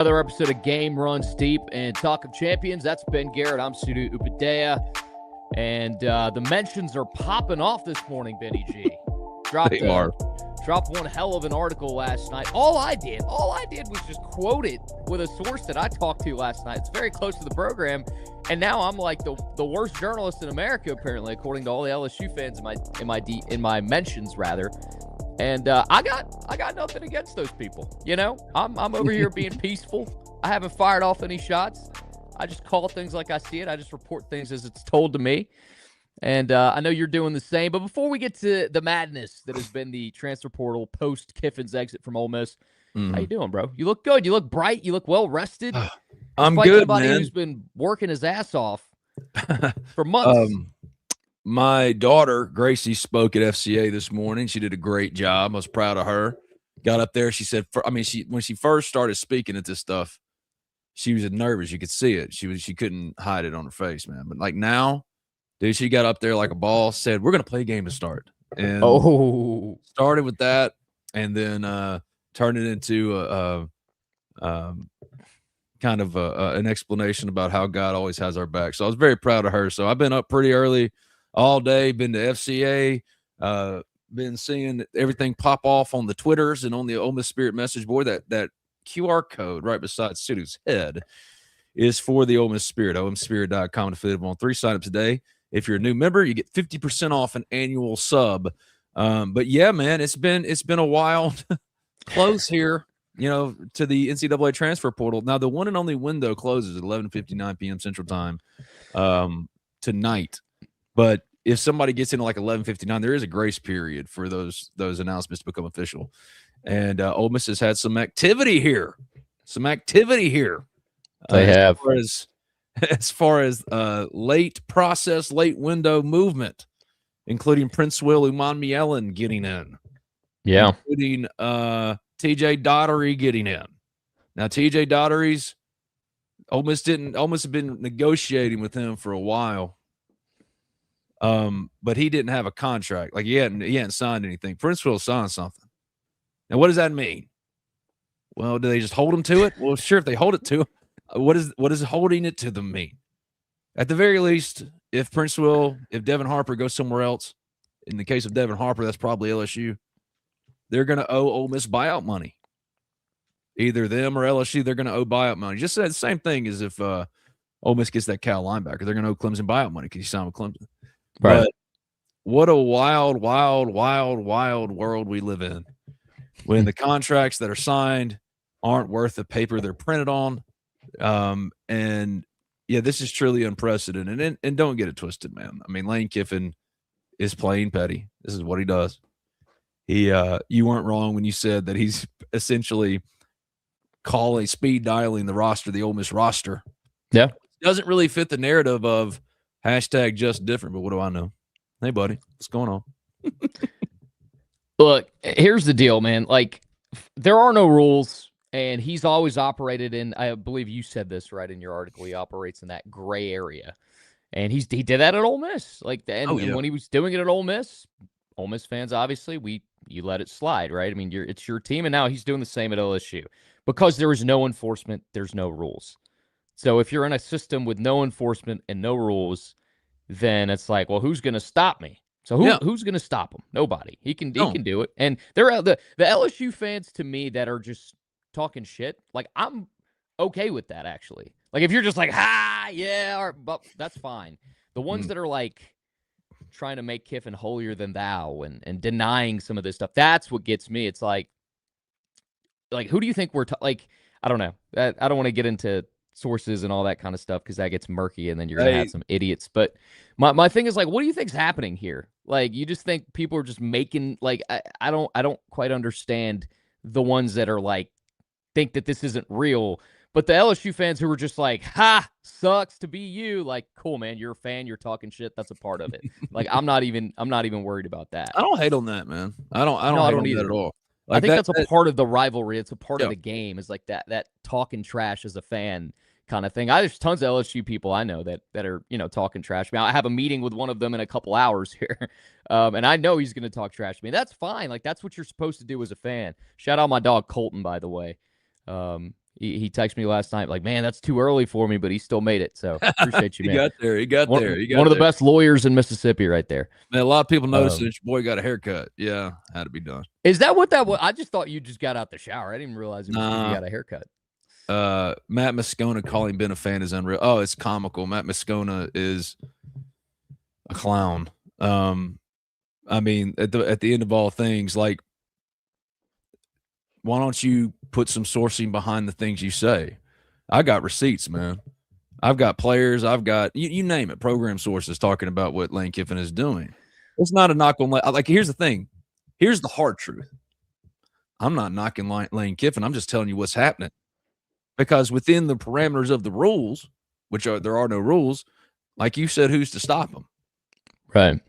Another episode of Game Runs Deep and Talk of Champions. That's been Garrett. I'm Sudu Upadhyay. And the mentions are popping off this morning, Benny G. Dropped one hell of an article last night. All I did was just quote it with a source that I talked to last night. It's very close to the program. And now I'm like the worst journalist in America, apparently, according to all the LSU fans in my mentions, rather. And I got nothing against those people. You know, I'm over here being peaceful. I haven't fired off any shots. I just call things like I see it. I just report things as it's told to me. And I know you're doing the same. But before we get to the madness that has been the transfer portal post Kiffin's exit from Ole Miss, how you doing, bro? You look good. You look bright. You look well rested. I'm good, somebody man. Who's been working his ass off for months. My daughter, Gracie, spoke at FCA this morning. She did a great job. I was proud of her. Got up there. She said, when she first started speaking at this stuff, she was nervous. You could see it. She couldn't hide it on her face, man. But like now, dude, she got up there like a ball, said, we're going to play a game to start. And started with that and then turned it into kind of an explanation about how God always has our back. So I was very proud of her. So I've been up pretty early all day, been to FCA, been seeing everything pop off on the Twitters and on the Ole Miss Spirit message board. That QR code right beside Sudu's head is for the Ole Miss Spirit, omspirit.com, affiliate on 3 signups a day. If you're a new member, you get 50% off an annual sub. But yeah, man, it's been a wild close here, to the NCAA Transfer Portal. Now, the one and only window closes at 11:59 p.m. Central Time tonight. But if somebody gets into like 11:59, there is a grace period for those announcements to become official. And Ole Miss has had some activity here. They have. As far as late window movement, including Prince Will Umanmielen getting in. Yeah. Including TJ Daugherty getting in. Now, TJ Daugherty's Ole Miss have been negotiating with him for a while. But he didn't have a contract. Like he hadn't signed anything. Prince Will signed something. Now, what does that mean? Well, do they just hold him to it? Well, sure, if they hold it to him. What is holding it to them mean? At the very least, if Devin Harper goes somewhere else, in the case of Devin Harper, that's probably LSU, they're going to owe Ole Miss buyout money. Either them or LSU, they're going to owe buyout money. Just the same thing as if Ole Miss gets that Cal linebacker. They're going to owe Clemson buyout money because he signed with Clemson. Right. But what a wild world we live in when the contracts that are signed aren't worth the paper they're printed on. And yeah, this is truly unprecedented. And don't get it twisted, man. I mean, Lane Kiffin is playing petty. This is what he does. You weren't wrong when you said that he's essentially speed dialing the roster, the Ole Miss roster. Yeah. Doesn't really fit the narrative of hashtag just different, but what do I know? Hey, buddy, what's going on? Look, here's the deal, man. Like, there are no rules, and he's always operated in, I believe you said this right in your article, he operates in that gray area. And he did that at Ole Miss. And when he was doing it at Ole Miss fans, obviously, you let it slide, right? I mean, it's your team, and now he's doing the same at LSU. Because there is no enforcement, there's no rules. So if you're in a system with no enforcement and no rules, then it's like, well, who's going to stop me? So who's going to stop him? Nobody. He can do it. And they're the LSU fans to me that are just talking shit. Like, I'm okay with that, actually. Like, if you're just like, but that's fine. The ones that are like trying to make Kiffin holier than thou and denying some of this stuff, that's what gets me. It's like who do you think we're like? I don't know. I don't want to get into sources and all that kind of stuff because that gets murky and then you're gonna have some idiots. But my thing is, like, what do you think's happening here? Like, you just think people are just making, like, I don't quite understand the ones that are like think that this isn't real. But the LSU fans who were just like, sucks to be you, like, cool, man, you're a fan, you're talking shit, that's a part of it. Like, I'm not even worried about that. I don't hate on that, man. I don't hate on that at all. Like, I think that's a part of the rivalry. It's a part of the game, is like that talking trash as a fan kind of thing. There's tons of LSU people I know that are, talking trash. I mean, I have a meeting with one of them in a couple hours here, and I know he's going to talk trash to me. That's fine. Like, that's what you're supposed to do as a fan. Shout out my dog Colton, by the way. He texted me last night like, man, that's too early for me, but he still made it. So appreciate you, man. He got there. He got there. One of the best lawyers in Mississippi right there. Man, a lot of people noticed that your boy got a haircut. Yeah, had to be done. Is that what that was? I just thought you just got out the shower. I didn't even realize it was you got a haircut. Matt Moscona calling Ben a fan is unreal. Oh, it's comical. Matt Moscona is a clown. I mean, at the end of all things, like, why don't you put some sourcing behind the things you say? I got receipts, man. I've got players. I've got you name it. Program sources talking about what Lane Kiffin is doing. It's not a knock on like. Here's the thing. Here's the hard truth. I'm not knocking Lane Kiffin. I'm just telling you what's happening. Because within the parameters of the rules, there are no rules, like you said, who's to stop them? Right.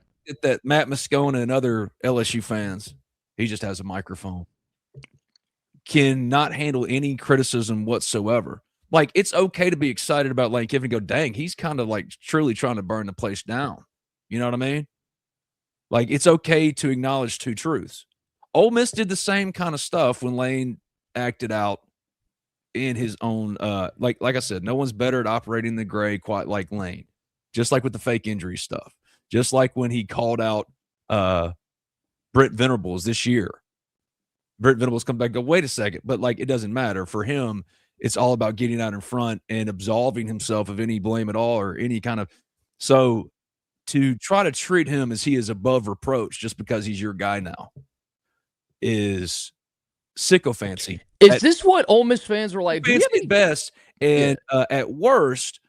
That Matt Moscona and other LSU fans, he just has a microphone, cannot handle any criticism whatsoever. Like, it's okay to be excited about Lane Kiffin and go, dang, he's kind of like truly trying to burn the place down. You know what I mean? Like, it's okay to acknowledge two truths. Ole Miss did the same kind of stuff when Lane acted out in his own, like I said, no one's better at operating the gray quite like Lane. Just like with the fake injury stuff. Just like when he called out Brent Venables this year. Brent Venables come back and go, wait a second. But, like, it doesn't matter. For him, it's all about getting out in front and absolving himself of any blame at all or any kind of – so to try to treat him as he is above reproach just because he's your guy now is sycophancy. Is this what Ole Miss fans are like? At best, and at worst,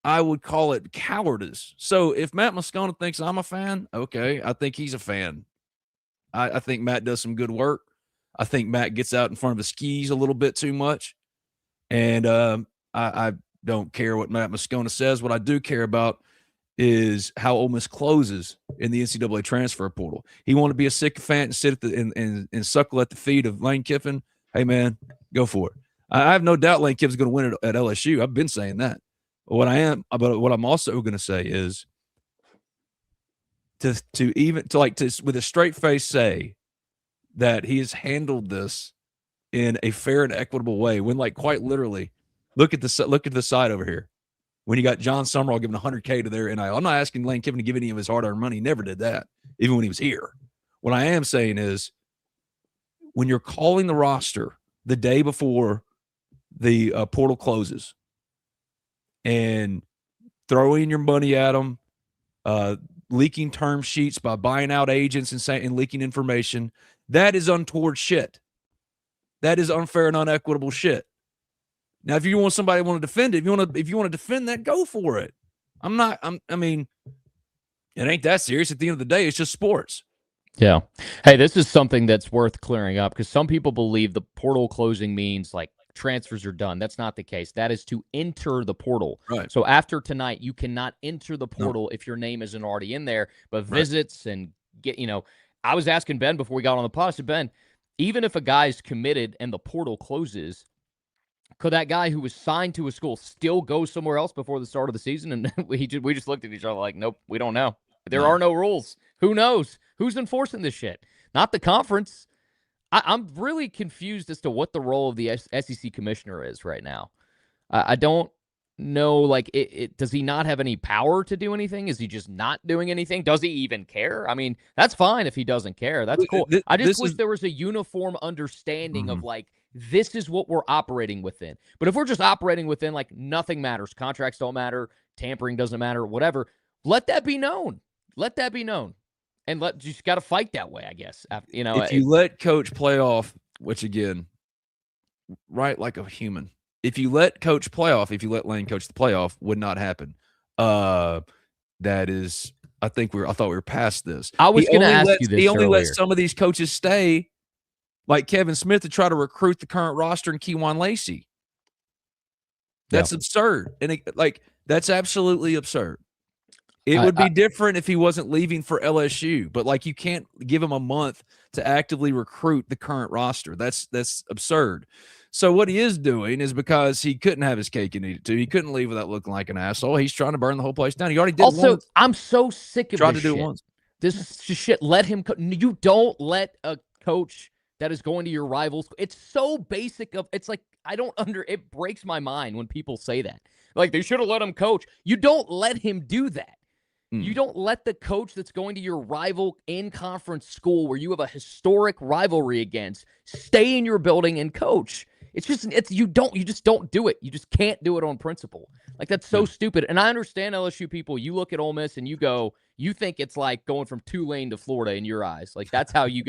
I would call it cowardice. So if Matt Moscona thinks I'm a fan, okay, I think he's a fan. I think Matt does some good work. I think Matt gets out in front of his skis a little bit too much. And I don't care what Matt Moscona says. What I do care about is how Ole Miss closes in the NCAA Transfer Portal. He want to be a sycophant and sit at and suckle at the feet of Lane Kiffin. Hey, man, go for it. I have no doubt Lane Kiffin's going to win it at LSU. I've been saying that. But what I'm also going to say is to with a straight face say that he has handled this in a fair and equitable way. When, like, quite literally, look at the side over here. When you got John Summerall giving $100K to their NIL. I'm not asking Lane Kiffin to give any of his hard-earned money. He never did that, even when he was here. What I am saying is, when you're calling the roster the day before the portal closes and throwing your money at them, leaking term sheets by buying out agents and leaking information, that is untoward shit. That is unfair and unequitable shit. Now, if you want somebody to want to defend it, if you want to defend that, go for it. I mean, it ain't that serious. At the end of the day, it's just sports. Yeah. Hey, this is something that's worth clearing up because some people believe the portal closing means like transfers are done. That's not the case. That is to enter the portal. Right. So after tonight, you cannot enter the portal if your name isn't already in there, but visits and I was asking Ben before we got on the pod. I said, Ben, even if a guy's committed and the portal closes, could that guy who was signed to a school still go somewhere else before the start of the season? And we just looked at each other like, nope, we don't know. There are no rules. Who knows? Who's enforcing this shit? Not the conference. I'm really confused as to what the role of the SEC commissioner is right now. I don't know. Like, does he not have any power to do anything? Is he just not doing anything? Does he even care? I mean, that's fine if he doesn't care. That's cool. I just wish there was a uniform understanding of, like, this is what we're operating within. But if we're just operating within, like, nothing matters, contracts don't matter, tampering doesn't matter, whatever, let that be known. Let that be known. And you just got to fight that way, I guess. If you let coach play off, which again, right, like a human. If you let coach play off, if you let Lane coach the playoff, would not happen. That is, I thought we were past this. I was going to ask you this. He only earlier. let some of these coaches stay, like Kevin Smith, to try to recruit the current roster and Kewan Lacey. That's absurd. And that's absolutely absurd. It would be different if he wasn't leaving for LSU, but like you can't give him a month to actively recruit the current roster. That's absurd. So what he is doing is because he couldn't have his cake and eat it too. He couldn't leave without looking like an asshole. He's trying to burn the whole place down. He already did. Also, once. I'm so sick of Tried this to do shit. it once. This shit. Let him. You don't let a coach that is going to your rivals. It's so basic it's like, it breaks my mind when people say that. Like, they should have let him coach. You don't let him do that. You don't let the coach that's going to your rival in-conference school where you have a historic rivalry against stay in your building and coach. You just don't do it. You just can't do it on principle. Like, that's so stupid. And I understand LSU people, you look at Ole Miss and you think it's like going from Tulane to Florida in your eyes. Like, that's how you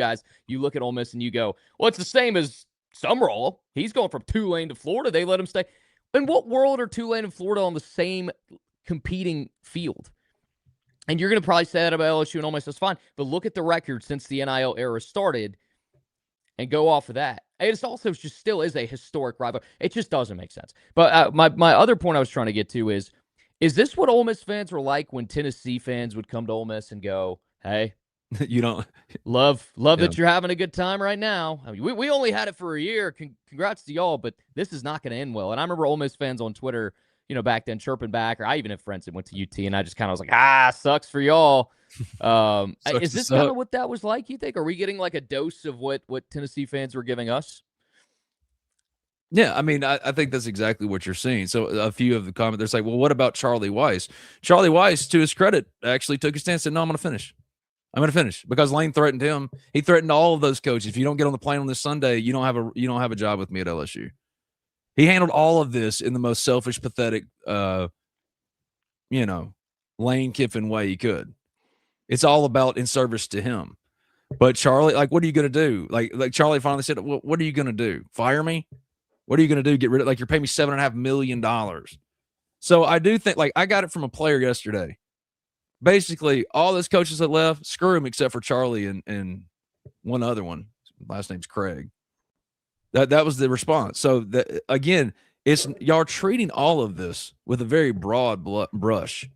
look at Ole Miss and you go, well, it's the same as Summerall. He's going from Tulane to Florida. They let him stay. In what world are Tulane and Florida on the same competing field? And you're going to probably say that about LSU and Ole Miss. That's fine. But look at the record since the NIL era started and go off of that. It also just still is a historic rival. It just doesn't make sense. But my other point I was trying to get to is this what Ole Miss fans were like when Tennessee fans would come to Ole Miss and go, hey, you don't love that you're having a good time right now. I mean, we only had it for a year. Congrats to y'all, but this is not going to end well. And I remember Ole Miss fans on Twitter, back then chirping back, or I even have friends that went to UT, and I just kind of was like, sucks for y'all. Is this kind of what that was like, you think? Are we getting like a dose of what Tennessee fans were giving us? Yeah, I mean, I think that's exactly what you're seeing. So a few of the comments, they're like, well, what about Charlie Weiss? Charlie Weiss, to his credit, actually took a stance and said, no, I'm going to finish. I'm going to finish because Lane threatened him. He threatened all of those coaches. If you don't get on the plane on this Sunday, you don't have a job with me at LSU. He handled all of this in the most selfish, pathetic, Lane Kiffin way he could. It's all about in service to him. But Charlie, like, what are you going to do? Like Charlie finally said, well, what are you going to do? Fire me? What are you going to do? Get rid of, like, you're paying me $7.5 million. So I do think, like, I got it from a player yesterday. Basically, all those coaches that left, screw them except for Charlie and one other one. Last name's Craig. That was the response. So again, it's y'all treating all of this with a very broad brush.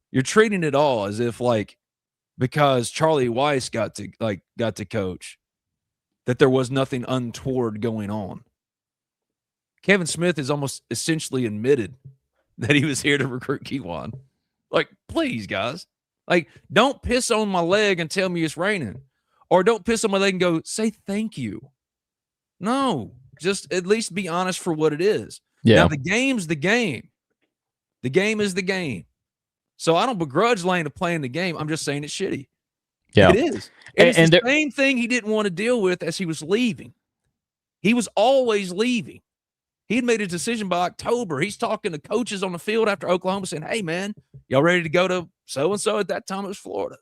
You're treating it all as if, like, because Charlie Weiss got to coach, that there was nothing untoward going on. Kevin Smith has almost essentially admitted that he was here to recruit Kewan. Like, please, guys. Like, don't piss on my leg and tell me it's raining. Or don't piss on my leg and go, say thank you. No, just at least be honest for what it is. Yeah. Now, the game's the game. The game is the game. So I don't begrudge Lane of playing the game. I'm just saying it's shitty. Yeah. It is. And it's the same thing he didn't want to deal with as he was leaving. He was always leaving. He had made a decision by October. He's talking to coaches on the field after Oklahoma saying, hey, man, y'all ready to go to so-and-so? At that time, it was Florida.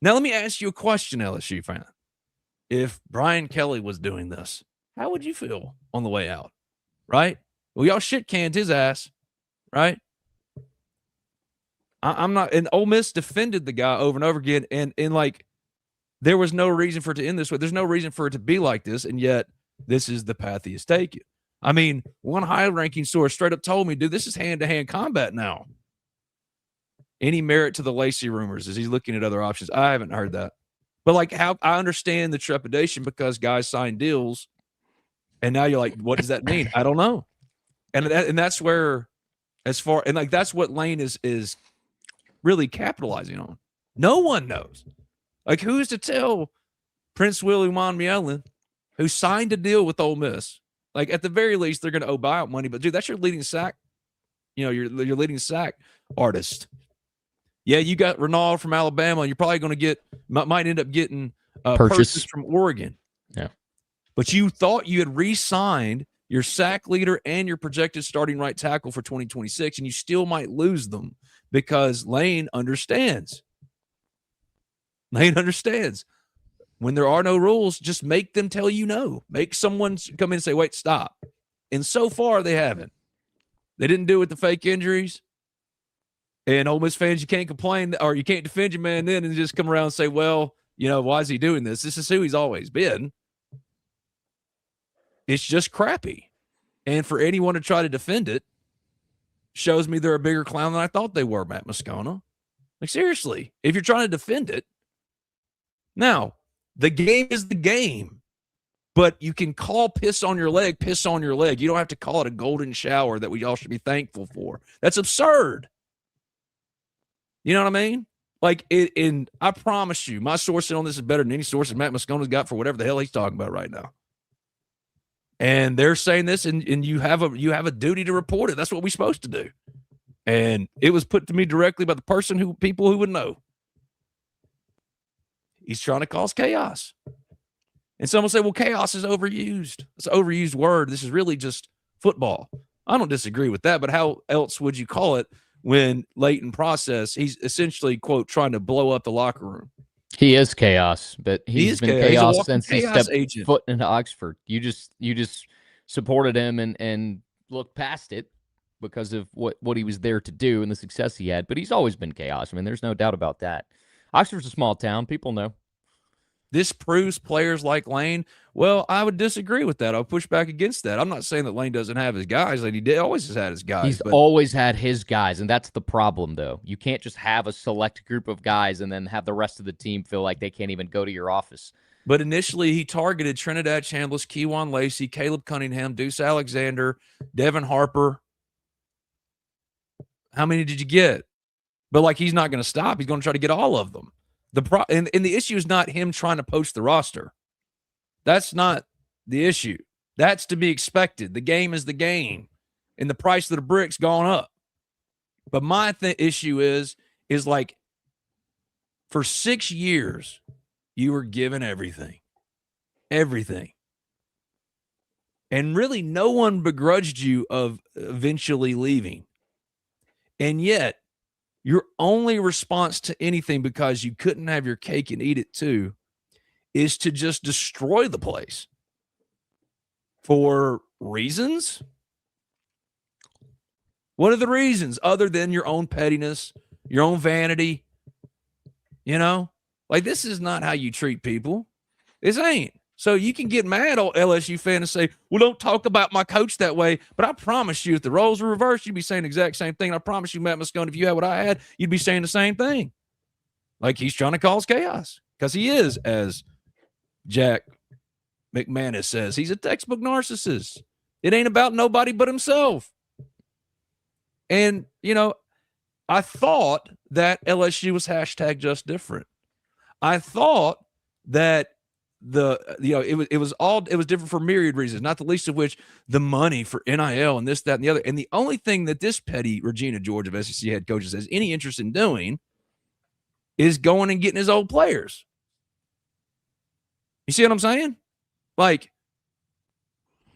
Now, let me ask you a question, LSU fan. If Brian Kelly was doing this, how would you feel on the way out? Right? Well, y'all shit-canned his ass, right? I'm not – and Ole Miss defended the guy over and over again, and like, there was no reason for it to end this way. There's no reason for it to be like this, and yet – this is the path he has taken. I mean, one high-ranking source straight up told me, dude, this is hand-to-hand combat now. Any merit to the Lacey rumors? Is he looking at other options? I haven't heard that. But, like, how I understand the trepidation because guys sign deals, and now you're like, what does that mean? I don't know. And that's where, that's what Lane is really capitalizing on. No one knows. Like, who's to tell Prince Will Umanmielen, who signed a deal with Ole Miss? Like, at the very least, they're going to owe buyout money. But, dude, that's your leading sack. Your leading sack artist. Yeah, you got Ronald from Alabama, and you're probably going to might end up getting purchase from Oregon. Yeah. But you thought you had re-signed your sack leader and your projected starting right tackle for 2026, and you still might lose them because Lane understands. Lane understands. When there are no rules, just make them tell you no. Make someone come in and say, wait, stop. And so far, they haven't. They didn't do it with the fake injuries. And Ole Miss fans, you can't complain or you can't defend your man then and just come around and say, well, why is he doing this? This is who he's always been. It's just crappy. And for anyone to try to defend it shows me they're a bigger clown than I thought they were, Matt Moscona. Like, seriously, if you're trying to defend it. Now, the game is the game, but you can call piss on your leg. You don't have to call it a golden shower that we all should be thankful for. That's absurd. You know what I mean? Like, and I promise you, my sourcing on this is better than any sources Matt Moscona's got for whatever the hell he's talking about right now. And they're saying this, and you have a duty to report it. That's what we're supposed to do. And it was put to me directly by the people who would know. He's trying to cause chaos. And someone say, well, chaos is overused. It's an overused word. This is really just football. I don't disagree with that, but how else would you call it when late in process, he's essentially, quote, trying to blow up the locker room? He is chaos, but he's been chaos since he stepped foot into Oxford. You just supported him and looked past it because of what he was there to do and the success he had. But he's always been chaos. I mean, there's no doubt about that. Oxford's a small town. People know. This proves players like Lane. Well, I would disagree with that. I'll push back against that. I'm not saying that Lane doesn't have his guys. Like always has had his guys. He's always had his guys, and that's the problem, though. You can't just have a select group of guys and then have the rest of the team feel like they can't even go to your office. But initially, he targeted Trinidad Chambliss, Kejuan Lacey, Caleb Cunningham, Deuce Alexander, Devin Harper. How many did you get? But, like, he's not going to stop. He's going to try to get all of them. And the issue is not him trying to poach the roster. That's not the issue. That's to be expected. The game is the game, and the price of the brick's gone up. But my issue is like, for 6 years, you were given everything. Everything. And really, no one begrudged you of eventually leaving. And yet, your only response to anything, because you couldn't have your cake and eat it too, is to just destroy the place for reasons. What are the reasons other than your own pettiness, your own vanity? You know, like, this is not how you treat people. This ain't. So you can get mad, old LSU fan, and say, well, don't talk about my coach that way. But I promise you, if the roles were reversed, you'd be saying the exact same thing. And I promise you, Matt Moscone, if you had what I had, you'd be saying the same thing. Like, he's trying to cause chaos, because he is, as Jack McManus says, he's a textbook narcissist. It ain't about nobody but himself. And, you know, I thought that LSU was hashtag just different. I thought that it was different for myriad reasons, not the least of which the money for NIL and this, that, and the other. And the only thing that this petty Regina George of SEC head coaches has any interest in doing is going and getting his old players. You see what I'm saying? Like,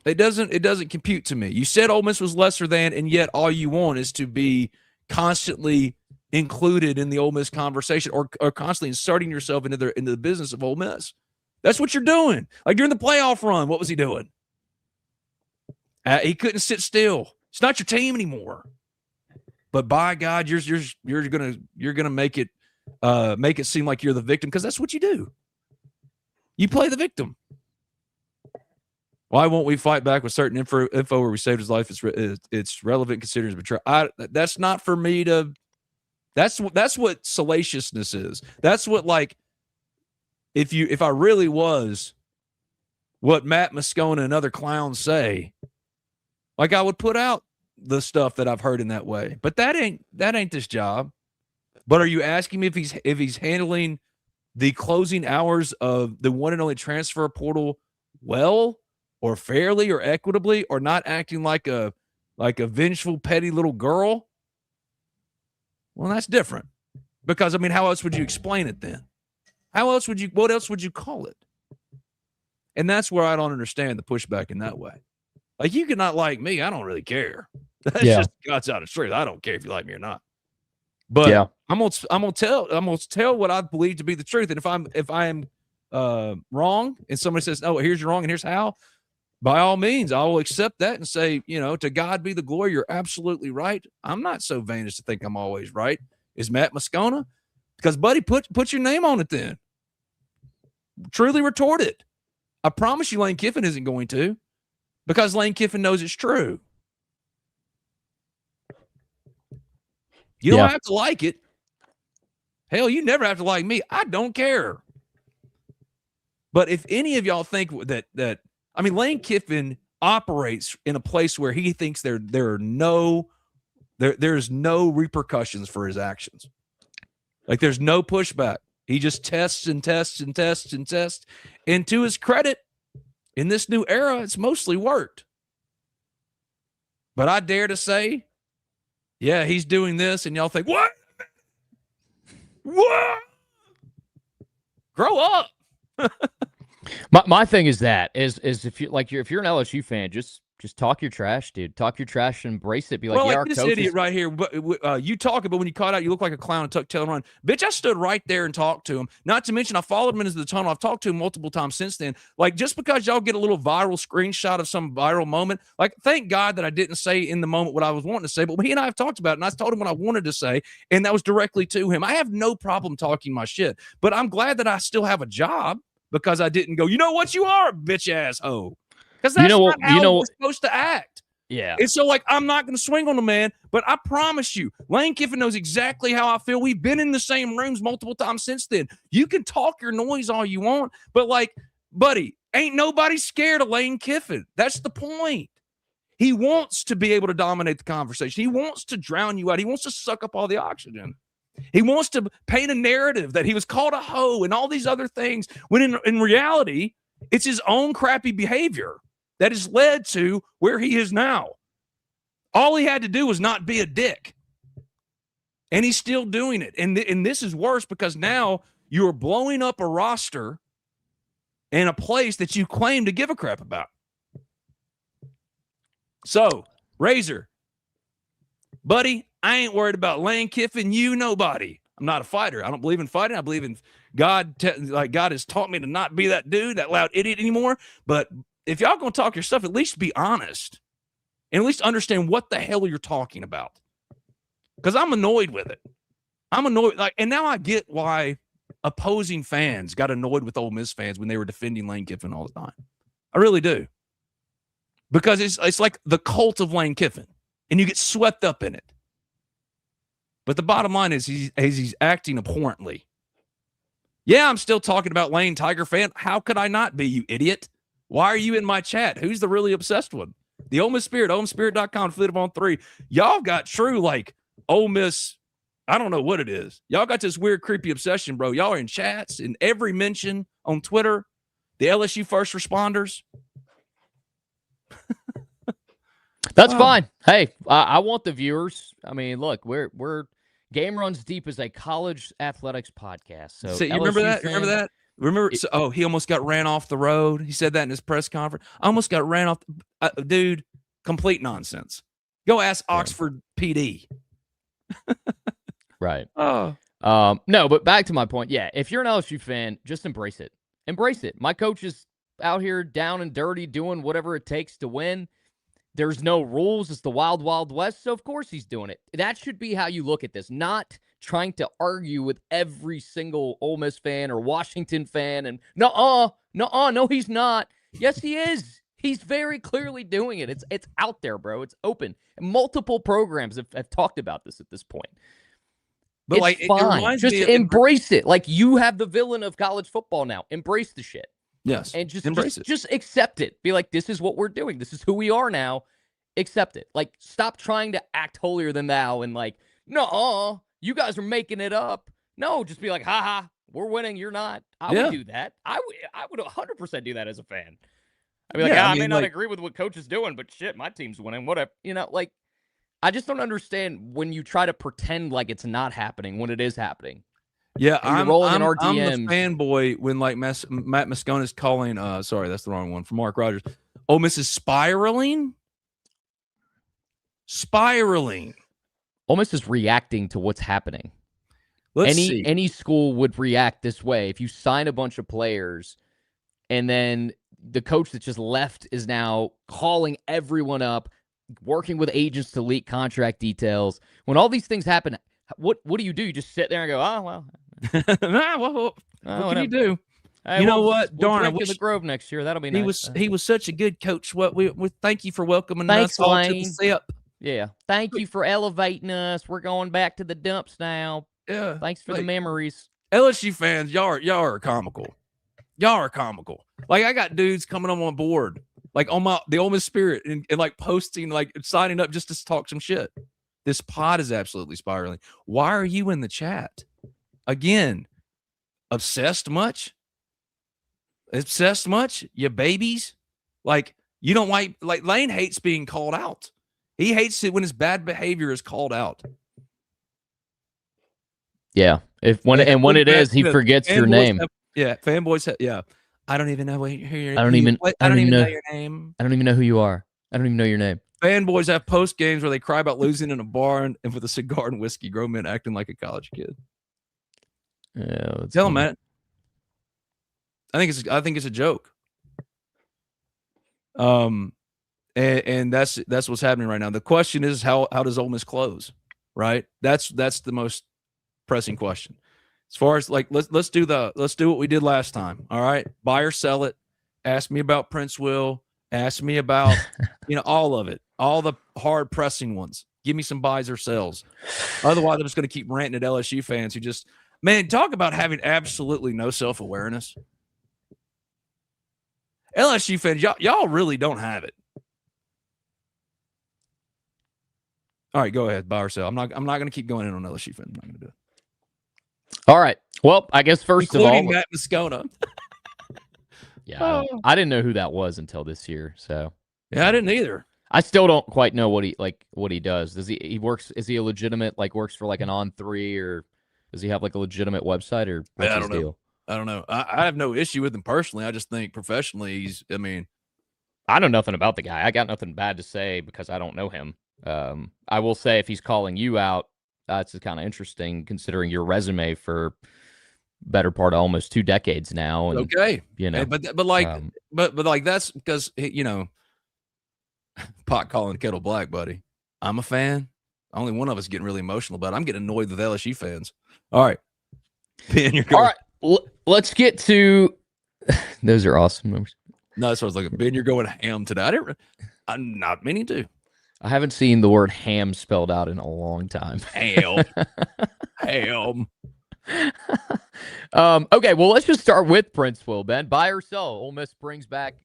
it doesn't compute to me. You said Ole Miss was lesser than, and yet all you want is to be constantly included in the Ole Miss conversation, or constantly inserting yourself into the business of Ole Miss. That's what you're doing. Like, during the playoff run, what was he doing? He couldn't sit still. It's not your team anymore. But by God, you're gonna make it seem like you're the victim, because that's what you do. You play the victim. Why won't we fight back with certain info where we saved his life? It's relevant considering his betrayal. That's not for me to. That's what salaciousness is. That's what, like, if I really was what Matt Moscone and other clowns say, like, I would put out the stuff that I've heard in that way. But that ain't this job. But are you asking me if he's handling the closing hours of the one and only transfer portal well, or fairly, or equitably, or not acting like a vengeful, petty little girl? Well, that's different. Because, I mean, how else would you explain it then? What else would you call it? And that's where I don't understand the pushback in that way. Like, you cannot like me. I don't really care. That's just God's out of truth. I don't care if you like me or not. But yeah. I'm gonna tell what I believe to be the truth. And if I am wrong, and somebody says, "Oh, here's your wrong, and here's how," by all means, I will accept that and say, you know, to God be the glory. You're absolutely right. I'm not so vain as to think I'm always right. Is Matt Moscone? Because, buddy, put your name on it then. Truly retort it. I promise you Lane Kiffin isn't going to, because Lane Kiffin knows it's true. You don't have to like it. Hell, you never have to like me. I don't care. But if any of y'all think that I mean, Lane Kiffin operates in a place where he thinks there's no repercussions for his actions. Like there's no pushback. He just tests and tests and tests and tests. And to his credit, in this new era, it's mostly worked. But I dare to say, yeah, he's doing this, and y'all think, what? What? Grow up. My thing is if you're an LSU fan, just talk your trash, dude. Talk your trash and embrace it. Be like, yeah, our this coaches... idiot right here. You talk, but when you caught out, you look like a clown and tuck tail and run. Bitch, I stood right there and talked to him. Not to mention, I followed him into the tunnel. I've talked to him multiple times since then. Like, just because y'all get a little viral screenshot of some viral moment, like, thank God that I didn't say in the moment what I was wanting to say. But he and I have talked about it, and I told him what I wanted to say, and that was directly to him. I have no problem talking my shit, but I'm glad that I still have a job because I didn't go, you know what, you are a bitch ass hoe. Because that's not how we're supposed to act. Yeah. And so, like, I'm not going to swing on the man, but I promise you, Lane Kiffin knows exactly how I feel. We've been in the same rooms multiple times since then. You can talk your noise all you want, but, like, buddy, ain't nobody scared of Lane Kiffin. That's the point. He wants to be able to dominate the conversation. He wants to drown you out. He wants to suck up all the oxygen. He wants to paint a narrative that he was called a hoe and all these other things, when in reality, it's his own crappy behavior that has led to where he is now. All he had to do was not be a dick. And he's still doing it. And this is worse because now you're blowing up a roster in a place that you claim to give a crap about. So, Razor, buddy, I ain't worried about Lane Kiffin. You nobody. I'm not a fighter. I don't believe in fighting. I believe in God. God has taught me to not be that dude, that loud idiot anymore. But if y'all gonna talk your stuff, at least be honest and at least understand what the hell you're talking about. Because I'm annoyed with it. I'm annoyed. And now I get why opposing fans got annoyed with Ole Miss fans when they were defending Lane Kiffin all the time. I really do. Because it's like the cult of Lane Kiffin, and you get swept up in it. But the bottom line is he's acting abhorrently. Yeah, I'm still talking about Lane, Tiger fan. How could I not be, you idiot? Why are you in my chat? Who's the really obsessed one? The Ole Miss Spirit, OleMissSpirit.com, Flip on 3. Y'all got true, like, Ole Miss, I don't know what it is. Y'all got this weird, creepy obsession, bro. Y'all are in chats, in every mention on Twitter. The LSU first responders. That's fine. Hey, I want the viewers. I mean, look, we're Game Runs Deep is a college athletics podcast. So you remember that? Remember that? Remember? He almost got ran off the road. He said that in his press conference. I almost got ran off. Dude, complete nonsense. Go ask Oxford PD. Right. Oh. No, but back to my point. Yeah, if you're an LSU fan, just embrace it. Embrace it. My coach is out here down and dirty doing whatever it takes to win. There's no rules. It's the wild, wild west. So, of course, he's doing it. That should be how you look at this, not trying to argue with every single Ole Miss fan or Washington fan. And no, he's not. Yes, he is. He's very clearly doing it. It's out there, bro. It's open. And multiple programs have talked about this at this point. But it's fine. Just embrace it. Like, you have the villain of college football now. Embrace the shit. Yes. And just accept it. Be like, this is what we're doing. This is who we are now. Accept it. Like, stop trying to act holier than thou and like, no, you guys are making it up. No, just be like, ha, we're winning. You're not. I would do that. I would 100% do that as a fan. I'd be like, I may not agree with what coach is doing, but shit, my team's winning. Whatever. Like, I just don't understand when you try to pretend like it's not happening when it is happening. Yeah, I'm the fanboy when, like, Matt Moscone is calling, sorry, that's the wrong one, from Mark Rogers. Ole Miss is spiraling? Spiraling. Ole Miss is reacting to what's happening. Any school would react this way. If you sign a bunch of players and then the coach that just left is now calling everyone up, working with agents to leak contract details. When all these things happen, what do? You just sit there and go, oh, well. What can you do? Hey, you know what? We'll drink in the Grove next year. That'll be nice. He was such a good coach. We thank you for welcoming us all Lane. To the SIP. Yeah. Thank you for elevating us. We're going back to the dumps now. Yeah. Thanks for the memories. LSU fans, y'all are comical. Y'all are comical. Like, I got dudes coming on board, like on the Ole Miss Spirit, and like posting, like signing up just to talk some shit. This pod is absolutely spiraling. Why are you in the chat? again, obsessed much? Obsessed much? You babies? Like, you don't like Lane hates being called out. He hates it when his bad behavior is called out. Yeah. When it is, he forgets your name. Fanboys. I don't even know who I don't even know your name. I don't even know who you are. I don't even know your name. Fanboys have post games where they cry about losing in a bar and with a cigar and whiskey. Grown men acting like a college kid. Yeah, tell him, man. I think it's a joke. And that's what's happening right now. The question is how does Ole Miss close? Right. That's the most pressing question. As far as like let's do what we did last time. All right, buy or sell it. Ask me about Prince Will. Ask me about all of it, all the hard pressing ones. Give me some buys or sells. Otherwise, I'm just going to keep ranting at LSU fans who just talk about having absolutely no self-awareness. LSU fans, y'all really don't have it. All right, go ahead, buy or sell. I'm not going to keep going in on LSU fans. I'm not going to do it. All right. Well, I guess including Matt Moscona. Yeah, I didn't know who that was until this year. So yeah, I didn't either. I still don't quite know what he does. Does he works? Is he a legitimate works for an On3, or does he have a legitimate website, or what's his deal? I don't know. I have no issue with him personally. I just think professionally, I know nothing about the guy. I got nothing bad to say because I don't know him. I will say if he's calling you out, that's kind of interesting considering your resume for better part of almost 2 decades now. And, okay, but that's because pot calling kettle black, buddy. I'm a fan. Only one of us getting really emotional about it. I'm getting annoyed with LSU fans. All right, Ben, you're going. All right, let's get to those are awesome numbers. No, that's what I was looking. Ben, you're going ham today. I'm not meaning to. I haven't seen the word ham spelled out in a long time. Ham. Okay, well, let's just start with Prince Will, Ben. Buy or sell? Ole Miss brings back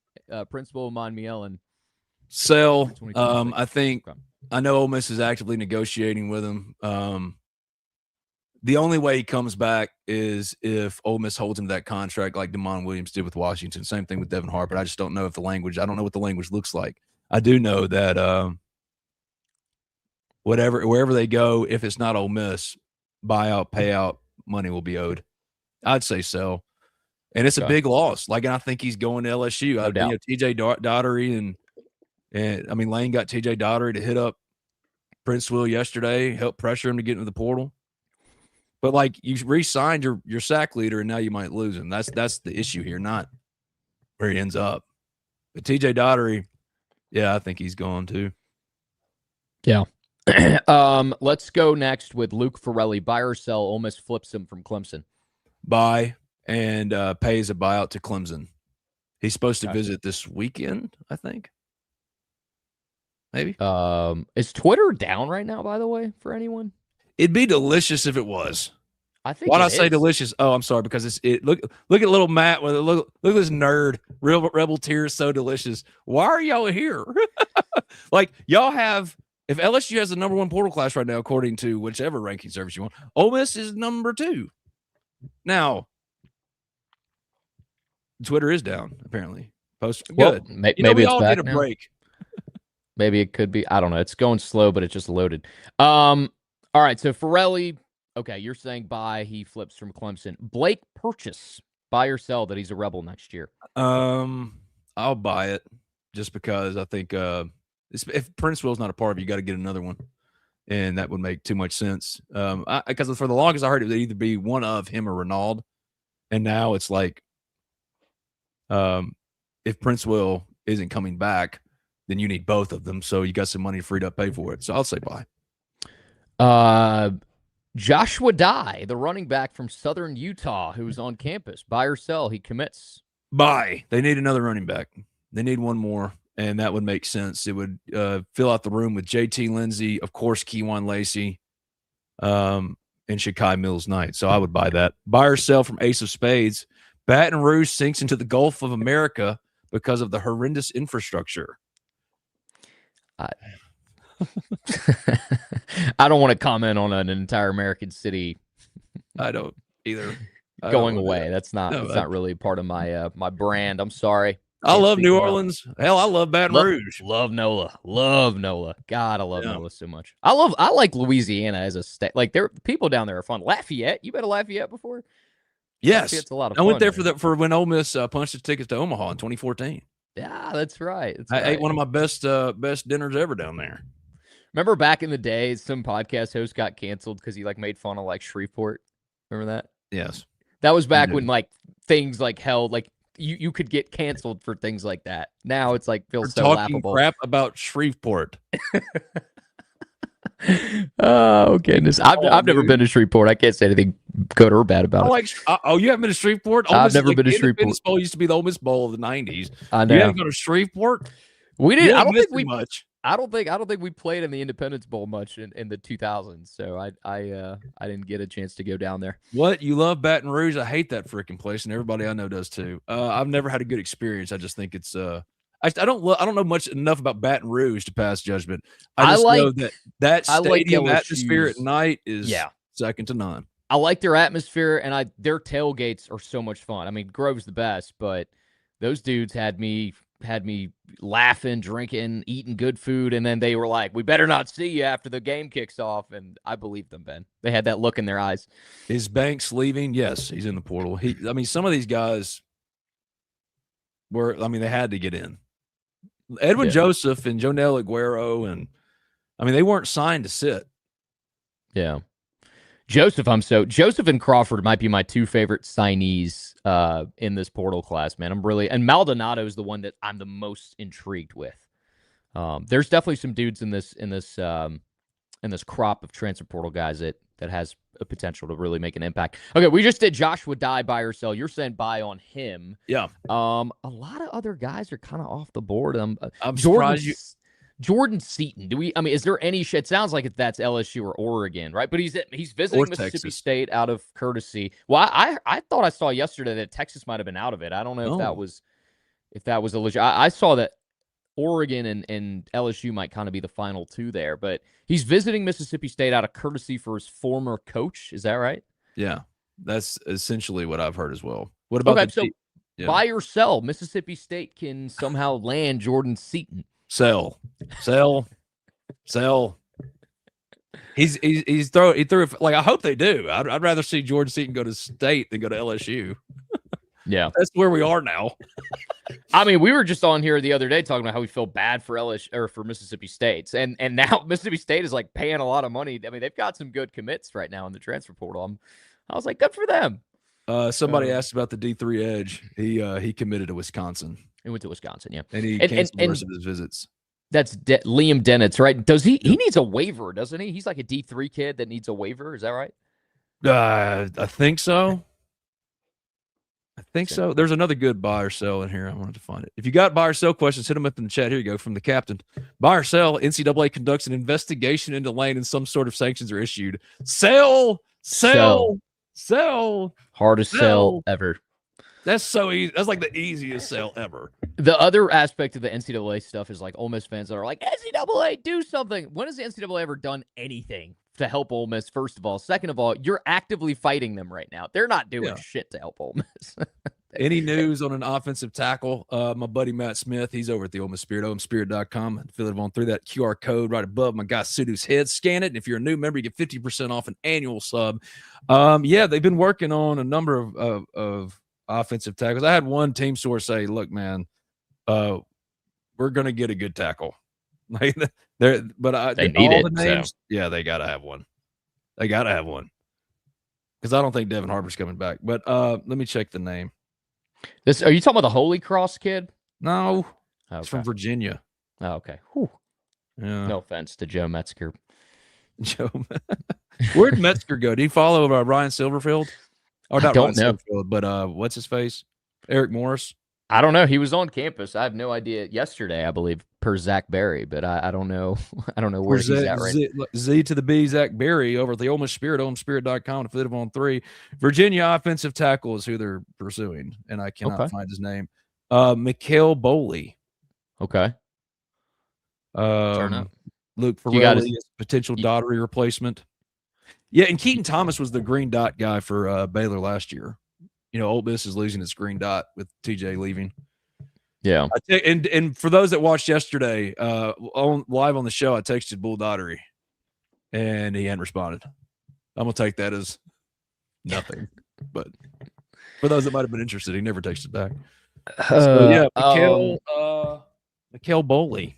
Prince Will Umanmielen. Sell. I know Ole Miss is actively negotiating with him. The only way he comes back is if Ole Miss holds him to that contract like Damon Williams did with Washington. Same thing with Devin Harper. I just don't know I don't know what the language looks like. I do know that wherever they go, if it's not Ole Miss, buyout, payout, money will be owed. I'd say sell. And it's a big loss. And I think he's going to LSU. No doubt. TJ Daugherty and Lane got TJ Daugherty to hit up Prince Will yesterday, help pressure him to get into the portal. But you re-signed your sack leader, and now you might lose him. That's the issue here, not where he ends up. But TJ Daugherty, yeah, I think he's gone too. Yeah. Let's go next with Luke Felli. Buy or sell? Ole Miss flips him from Clemson. Buy and pays a buyout to Clemson. He's supposed to visit this weekend, I think. Maybe. Is Twitter down right now, by the way, for anyone? It'd be delicious if it was. I think. Why'd I say delicious? Oh, I'm sorry, because look at little Matt with look at this nerd. Rebel tears so delicious. Why are y'all here? Y'all have, if LSU has the number 1 portal class right now, according to whichever ranking service you want, Ole Miss is number 2. Now, Twitter is down, apparently. Good. Maybe we it's all back need a now. Break. Maybe it could be. I don't know. It's going slow, but it just loaded. All right, so Felli, okay, you're saying buy, he flips from Clemson. Blake Purchase, buy or sell that he's a Rebel next year? I'll buy it just because I think if Prince Will's not a part of it, you got to get another one, and that would make too much sense. Because for the longest I heard it would either be one of him or Renaud, and now it's if Prince Will isn't coming back, then you need both of them, so you got some money freed up to pay for it. So I'll say buy. Joshua Dye, the running back from Southern Utah, who's on campus. Buy or sell? He commits. Buy. They need another running back. They need one more, and that would make sense. It would fill out the room with JT Lindsey, of course, Keywan Lacey, and Shakai Mills-Knight. So I would buy that. Buy or sell from Ace of Spades. Baton Rouge sinks into the Gulf of America because of the horrendous infrastructure. I don't want to comment on an entire American city. I don't. either. Going away. That's not really part of my my brand. I'm sorry. I love New Orleans. Hell, I love Baton Rouge. Love NOLA. Love NOLA. God, I love NOLA so much. I like Louisiana as a state. Like, people down there are fun. Lafayette. You been to Lafayette before? Yes. It's a lot of fun. I went there for when Ole Miss punched its tickets to Omaha in 2014. Yeah, that's right. I ate one of my best dinners ever down there. Remember back in the day, some podcast host got canceled because he made fun of Shreveport. Remember that? Yes. That was back when things held you could get canceled for things like that. Now it's feels so laughable. Crap about Shreveport. Oh goodness! I've never been to Shreveport. I can't say anything good or bad about it. You haven't been to Shreveport? I've never been to Shreveport. Independence Bowl used to be the Ole Miss Bowl of the '90s. I know. You haven't gone to Shreveport? We didn't. I don't think we much. I don't think we played in the Independence Bowl much in the 2000s. So I didn't get a chance to go down there. What, you love Baton Rouge? I hate that freaking place, and everybody I know does too. I've never had a good experience. I just think it's I don't know enough about Baton Rouge to pass judgment. I just know that stadium atmosphere at night is second to none. I like their atmosphere, and their tailgates are so much fun. I mean, Grove's the best, but those dudes had me laughing, drinking, eating good food, and then they were like, "We better not see you after the game kicks off." And I believe them, Ben. They had that look in their eyes. Is Banks leaving? Yes, he's in the portal. Some of these guys they had to get in. Edwin Joseph and Jonel Aguero, and they weren't signed to sit. Yeah. Joseph and Crawford might be my two favorite signees in this portal class, man. And Maldonado is the one that I'm the most intrigued with. There's definitely some dudes in this crop of transfer portal guys that has a potential to really make an impact. Okay, we just did Joshua Dye, buy or sell. You're saying buy on him. Yeah. A lot of other guys are kind of off the board. I'm surprised you. Jordan Seatin. Is there any shit? It sounds like that's LSU or Oregon, right? But he's visiting Mississippi Texas State out of courtesy. Well, I thought I saw yesterday that Texas might have been out of it. I don't know if that was a legit. I saw that Oregon and LSU might kind of be the final two there, but he's visiting Mississippi State out of courtesy for his former coach. Is that right? Yeah, that's essentially what I've heard as well. What about buy or sell? Mississippi State can somehow land Jordan Seatin. Sell. He threw I hope they do. I'd rather see Jordan Seatin go to State than go to LSU. Yeah, that's where we are now. We were just on here the other day talking about how we feel bad for LSU or for Mississippi State, and now Mississippi State is paying a lot of money. They've got some good commits right now in the transfer portal. I was like, good for them. Somebody asked about the D3 edge. He committed to Wisconsin. He went to Wisconsin, yeah. And he canceled the rest of his visits. That's Liam Dennett, right? Does he needs a waiver, doesn't he? He's like a D3 kid that needs a waiver. Is that right? I think so. There's another good buy or sell in here. I wanted to find it. If you got buy or sell questions, hit them up in the chat. Here you go from the captain. Buy or sell, NCAA conducts an investigation into lane and some sort of sanctions are issued. Sell. Hardest sell ever. That's so easy. That's like the easiest sell ever. The other aspect of the NCAA stuff is Ole Miss fans that are like, NCAA, do something. When has the NCAA ever done anything to help Ole Miss, first of all? Second of all, you're actively fighting them right now. They're not doing shit to help Ole Miss. Any news on an offensive tackle? My buddy Matt Smith, he's over at the Ole Miss Spirit, omspirit.com. Fill it on through that QR code right above my guy Sudu's head. Scan it. And if you're a new member, you get 50% off an annual sub. They've been working on a number of offensive tackles. I had one team source say, look, man, we're going to get a good tackle. They need it. Names, yeah, they got to have one. Because I don't think Devin Harper's coming back. But let me check the name. Are you talking about the Holy Cross kid? No. Okay. It's from Virginia. Oh, okay. Whew. Yeah. No offense to Joe Metzger. Where'd Metzger go? Did he follow Ryan Silverfield? Or not Ryan Silverfield, but what's his face? Eric Morris? I don't know. He was on campus. I have no idea. Yesterday, I believe, per Zach Berry, but I don't know. I don't know where he's at right now. Z to the B, Zach Berry over at the Ole Miss Spirit, omspirit.com to fit him on 3. Virginia offensive tackle is who they're pursuing, and I cannot find his name. Mikhail Boley. Okay. Luke Ferrelli is potential Daughtery replacement. Yeah, and Keaton Thomas was the green dot guy for Baylor last year. Ole Miss is losing its green dot with TJ leaving. Yeah. And for those that watched yesterday, live on the show, I texted Bull Daughtery, and he hadn't responded. I'm going to take that as nothing. But for those that might have been interested, he never texted back. So, yeah, Mikhail Boley.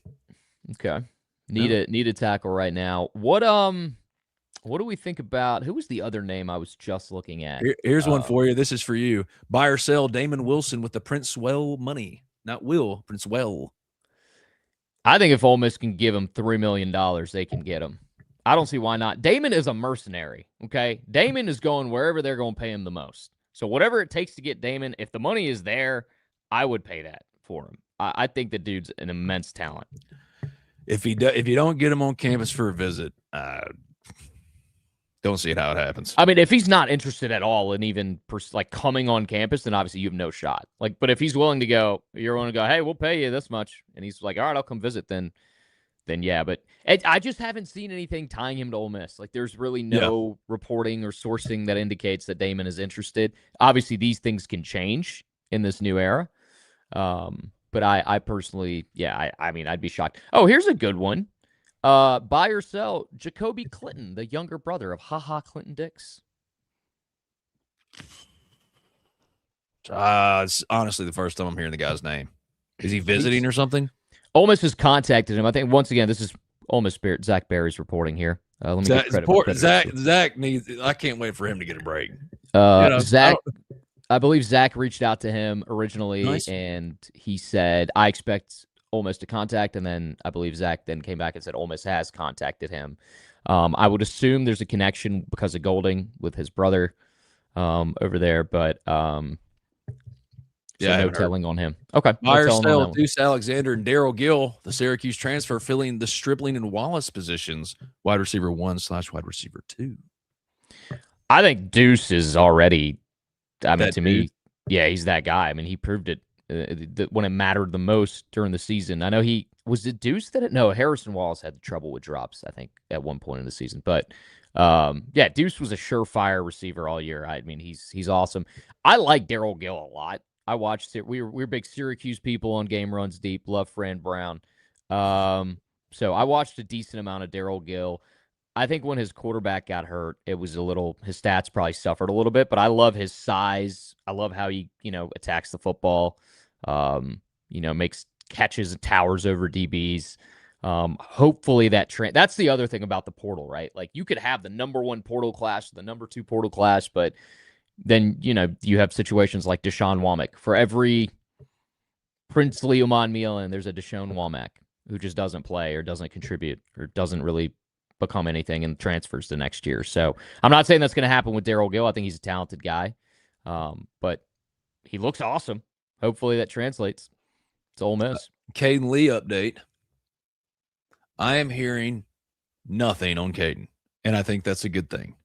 Okay. Need a tackle right now. What do we think about? Who was the other name I was just looking at? Here's one for you. This is for you. Buy or sell Damon Wilson with the Princewell money. Not Will, Princewell. I think if Ole Miss can give him $3 million, they can get him. I don't see why not. Damon is a mercenary, okay? Damon is going wherever they're going to pay him the most. So whatever it takes to get Damon, if the money is there, I would pay that for him. I think the dude's an immense talent. If you don't get him on campus for a visit, don't see how it happens. I mean, if he's not interested at all in even coming on campus, then obviously you have no shot. But if he's willing to go, you're willing to go, hey, we'll pay you this much, and he's like, all right, I'll come visit. Then yeah. But I just haven't seen anything tying him to Ole Miss. There's really no reporting or sourcing that indicates that Damon is interested. Obviously, these things can change in this new era. But I personally, I mean, I'd be shocked. Oh, here's a good one. Buy or sell Jacobe Clinton, the younger brother of Clinton Dix. It's honestly the first time I'm hearing the guy's name. Is he visiting or something? Ole Miss has contacted him. I think once again, this is Ole Miss Spirit. Zach Berry's reporting here. Let me get credit. Zach needs. I can't wait for him to get a break. Zach. I believe Zach reached out to him originally, and he said, I expect Ole Miss to contact, and then I believe Zach then came back and said Ole Miss has contacted him. I would assume there's a connection because of Golding with his brother over there, but no telling on him. Okay. Myers, Sell, Deuce Alexander, and Daryl Gill, the Syracuse transfer, filling the Stripling and Wallace positions, wide receiver 1/wide receiver 2. I think Deuce is already, to me, he's that guy. I mean, he proved it when it mattered the most during the season. I know was it Deuce Harrison Wallace had trouble with drops, I think, at one point in the season. But Deuce was a surefire receiver all year. I mean, he's awesome. I like Daryl Gill a lot. I watched it. We're big Syracuse people on Game Runs Deep. Love Fran Brown. So I watched a decent amount of Daryl Gill. I think when his quarterback got hurt, his stats probably suffered a little bit, but I love his size. I love how he, attacks the football, makes catches and towers over DBs. Hopefully that's the other thing about the portal, right? You could have the number 1 portal class, the number 2 portal class, but then, you have situations like Deshaun Womack. For every Princely Umanmielen, there's a Deshaun Womack who just doesn't play or doesn't contribute or doesn't really become anything and transfers the next year. So I'm not saying that's going to happen with Daryl Gill. I think he's a talented guy, but he looks awesome. Hopefully that translates to Ole Miss. Kaden Lee update. I am hearing nothing on Kaden, and I think that's a good thing.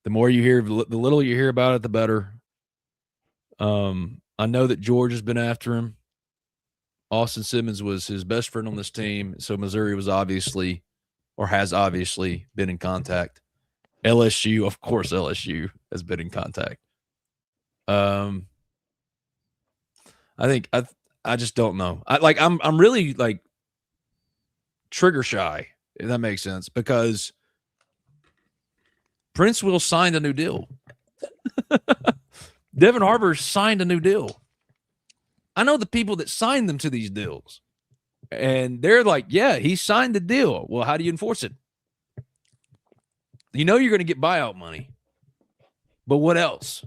The more you hear, the little you hear about it, the better. I know that George has been after him. Austin Simmons was his best friend on this team, so Missouri was has obviously been in contact. LSU, of course, LSU has been in contact. I think I just don't know. I'm really trigger shy, if that makes sense, because Prince Will signed a new deal. Devin Harper signed a new deal. I know the people that signed them to these deals. And they're like, yeah, he signed the deal. Well, how do you enforce it? You're going to get buyout money. But what else?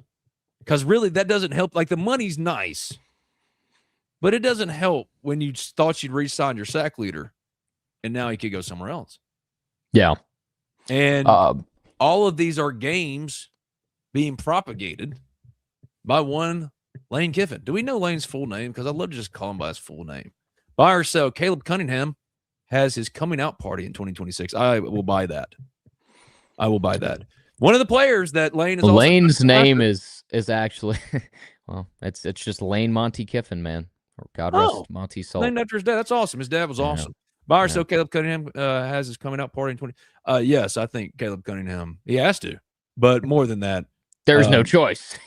Because really, that doesn't help. The money's nice. But it doesn't help when you thought you'd re-sign your sack leader. And now he could go somewhere else. Yeah. And all of these are games being propagated by one Lane Kiffin. Do we know Lane's full name? Because I'd love to just call him by his full name. Buy or sell, Caleb Cunningham has his coming out party in 2026. I will buy that. One of the players that Lane is Lane's name is actually well, it's just Lane Monty Kiffin, man. God rest Monty's soul. Named after his dad. That's awesome. His dad was awesome. Byers, so Caleb Cunningham has his coming out party in 20. Yes, I think Caleb Cunningham, he has to. But more than that, there's no choice.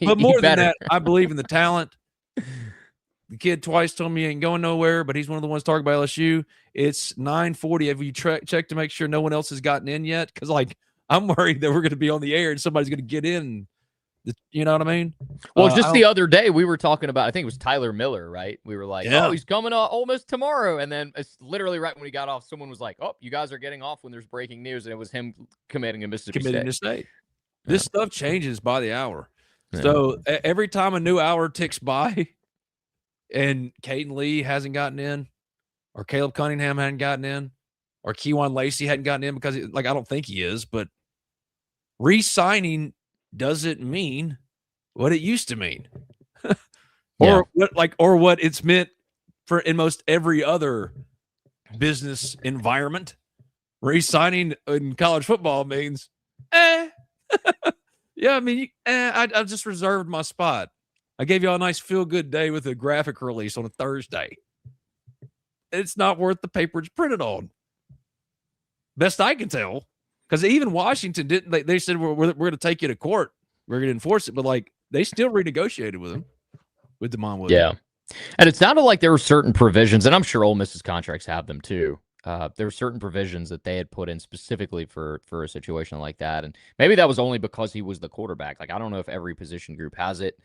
But more than that, I believe in the talent. The kid twice told me he ain't going nowhere, but he's one of the ones talking about LSU. It's 9:40. Have you checked to make sure no one else has gotten in yet? Because, like, I'm worried that we're going to be on the air and somebody's going to get in. You know what I mean? Well, just the other day we were talking about, I think it was Tyler Miller, right? We were like, oh, he's coming to Ole Miss tomorrow. And then it's literally right when he got off, someone was like, oh, you guys are getting off when there's breaking news. And it was him committing a Mississippi State. This stuff changes by the hour. Yeah. So every time a new hour ticks by and Kaden Lee hasn't gotten in, or Caleb Cunningham hadn't gotten in, or Keywan Lacey hadn't gotten in because, I don't think he is, but re-signing doesn't mean what it used to mean. or what it's meant for in most every other business environment. Re-signing in college football means, yeah, I mean, I just reserved my spot. I gave you all a nice feel-good day with a graphic release on a Thursday. It's not worth the paper it's printed on. Best I can tell. Because even Washington didn't. They said, we're going to take you to court. We're going to enforce it. But, like, they still renegotiated with him, with Damon Wilson. Yeah. And it sounded like there were certain provisions, and I'm sure Ole Miss's contracts have them too. There were certain provisions that they had put in specifically for a situation like that. And maybe that was only because he was the quarterback. Like, I don't know if every position group has it.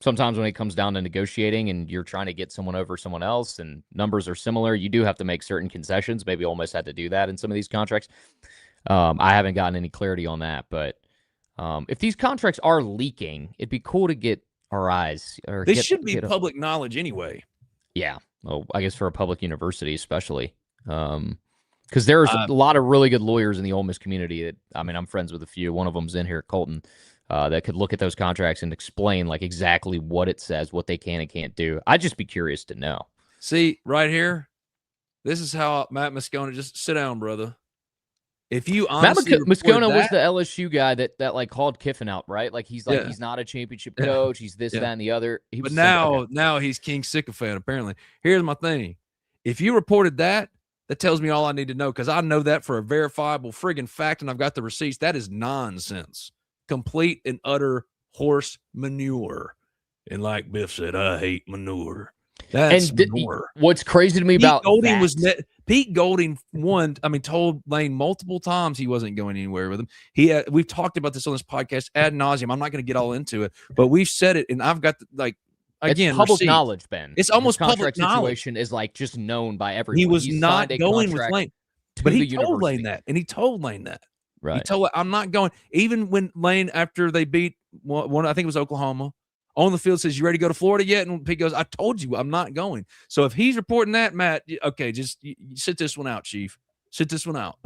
Sometimes when it comes down to negotiating and you're trying to get someone over someone else and numbers are similar, you do have to make certain concessions. Maybe Ole Miss had to do that in some of these contracts. I haven't gotten any clarity on that, but if these contracts are leaking, it'd be cool to get our eyes. They should be public knowledge anyway. Yeah. Well, I guess for a public university, especially. Because there's a lot of really good lawyers in the Ole Miss community that, I mean, I'm friends with a few. One of them's in here at Colton. That could look at those contracts and explain like exactly what it says, what they can and can't do. I'd just be curious to know. See, right here, this is how Matt Moscona, just sit down, brother. If you honestly Matt Moscona was the LSU guy that like called Kiffin out, right? Like he's not a championship coach. He's this, that, and the other. But now he's King Sycophant, apparently. Here's my thing. If you reported that tells me all I need to know because I know that for a verifiable friggin' fact and I've got the receipts. That is nonsense. Complete and utter horse manure. And like Biff said, I hate manure. That's manure. What's crazy to me about Golding Pete Golding told Lane multiple times he wasn't going anywhere with him. We've talked about this on this podcast ad nauseum. I'm not going to get all into it, but we've said it, and I've got again, it's public knowledge, Ben. It's almost public knowledge. Situation is like just known by everyone. He was not going with Lane, but he told Lane that, and he told Lane that. Right. He told I'm not going. Even when Lane, after they beat one, I think it was Oklahoma, on the field says, "You ready to go to Florida yet?" And Pete goes, "I told you, I'm not going." So if he's reporting that, Matt, okay, just you sit this one out, Chief. Sit this one out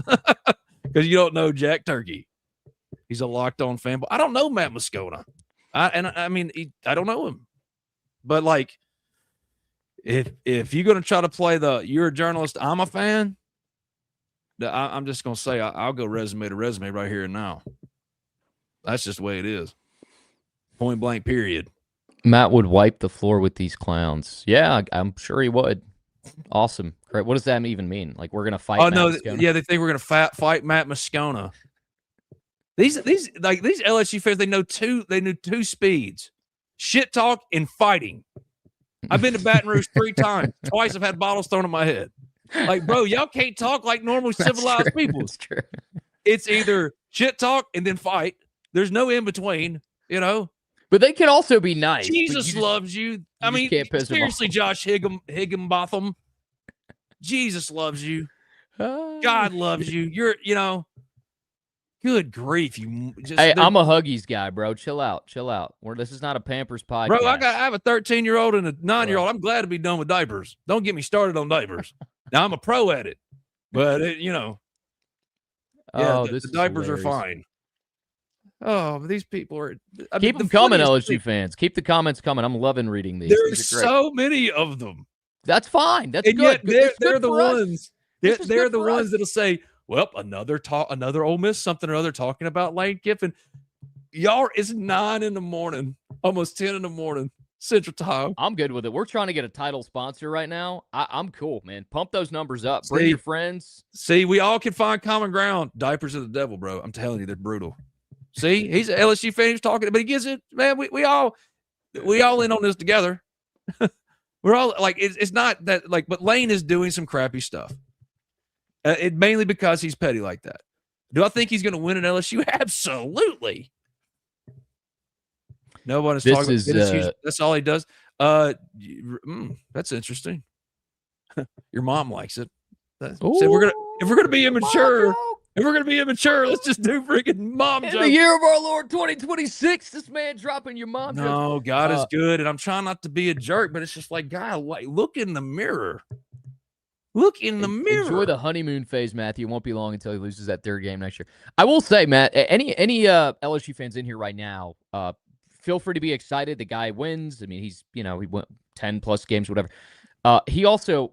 because you don't know Jack Turkey. He's a locked-on fan, but I don't know Matt Moscona. I don't know him. But like, if you're going to try to play you're a journalist, I'm a fan. I'm just going to say I'll go resume to resume right here and now. That's just the way it is. Point blank, period. Matt would wipe the floor with these clowns. Yeah, I'm sure he would. Awesome. Great. What does that even mean? Like we're going to fight Matt Moscona? Yeah, they think we're going to fight Matt Moscona. These LSU fans, they knew two speeds. Shit talk and fighting. I've been to Baton Rouge 3 times. Twice I've had bottles thrown in my head. Like, bro, y'all can't talk like normal civilized people. That's true. It's either shit talk and then fight. There's no in between, you know. But they can also be nice. Jesus loves you. I mean, seriously, Josh Higginbotham. Jesus loves you. God loves you. You're, good grief. I'm a Huggies guy, bro. Chill out. This is not a Pampers podcast. Bro, I have a 13-year-old and a 9-year-old. I'm glad to be done with diapers. Don't get me started on diapers. Now, I'm a pro at it. But, the diapers are fine. Oh, these people are. Keep them coming, LSU fans. Keep the comments coming. I'm loving reading these. There's so many of them. That's fine. That's and good. They're the ones. They're the ones that'll say, "Well, another Ole Miss something or other talking about Lane Kiffin." Y'all, it's 9 a.m, almost 10 a.m. Central Tahoe. I'm good with it. We're trying to get a title sponsor right now. I'm cool, man. Pump those numbers up. Bring your friends. See, we all can find common ground. Diapers are the devil, bro. I'm telling you, they're brutal. See, he's an LSU fan. He's talking, but he gets it, man. We all in on this together. We're all like, it's not that like, but Lane is doing some crappy stuff. It mainly because he's petty like that. Do I think he's going to win an LSU? Absolutely. Nobody's talking about that's all he does. That's interesting. Your mom likes it. So if we're gonna be immature, let's just do freaking mom jokes. In the year of our Lord 2026, this man dropping your mom jokes. No, God is good, and I'm trying not to be a jerk, but it's just like, God, like, look in the mirror. Look in the mirror. Enjoy the honeymoon phase, Matthew. It won't be long until he loses that third game next year. I will say, Matt, any LSU fans in here right now, feel free to be excited. The guy wins. I mean, he went 10 plus games, whatever. He also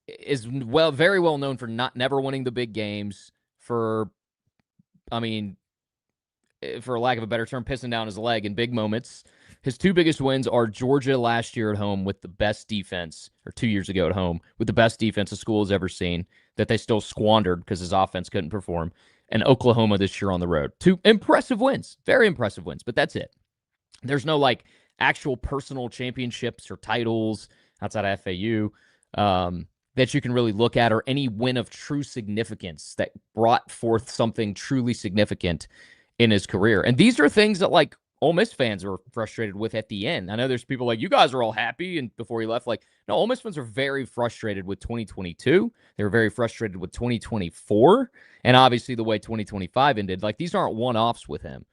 is very well known for never winning the big games, for lack of a better term, pissing down his leg in big moments. His two biggest wins are Georgia last year at home with the best defense, or 2 years ago at home with the best defense the school has ever seen, that they still squandered because his offense couldn't perform, and Oklahoma this year on the road. Two impressive wins, very impressive wins, but that's it. There's no like actual personal championships or titles outside of FAU that you can really look at, or any win of true significance that brought forth something truly significant in his career. And these are things that like Ole Miss fans are frustrated with at the end. I know there's people like, you guys are all happy, and before he left, like, no, Ole Miss fans are very frustrated with 2022. They were very frustrated with 2024, and obviously the way 2025 ended. Like, these aren't one-offs with him.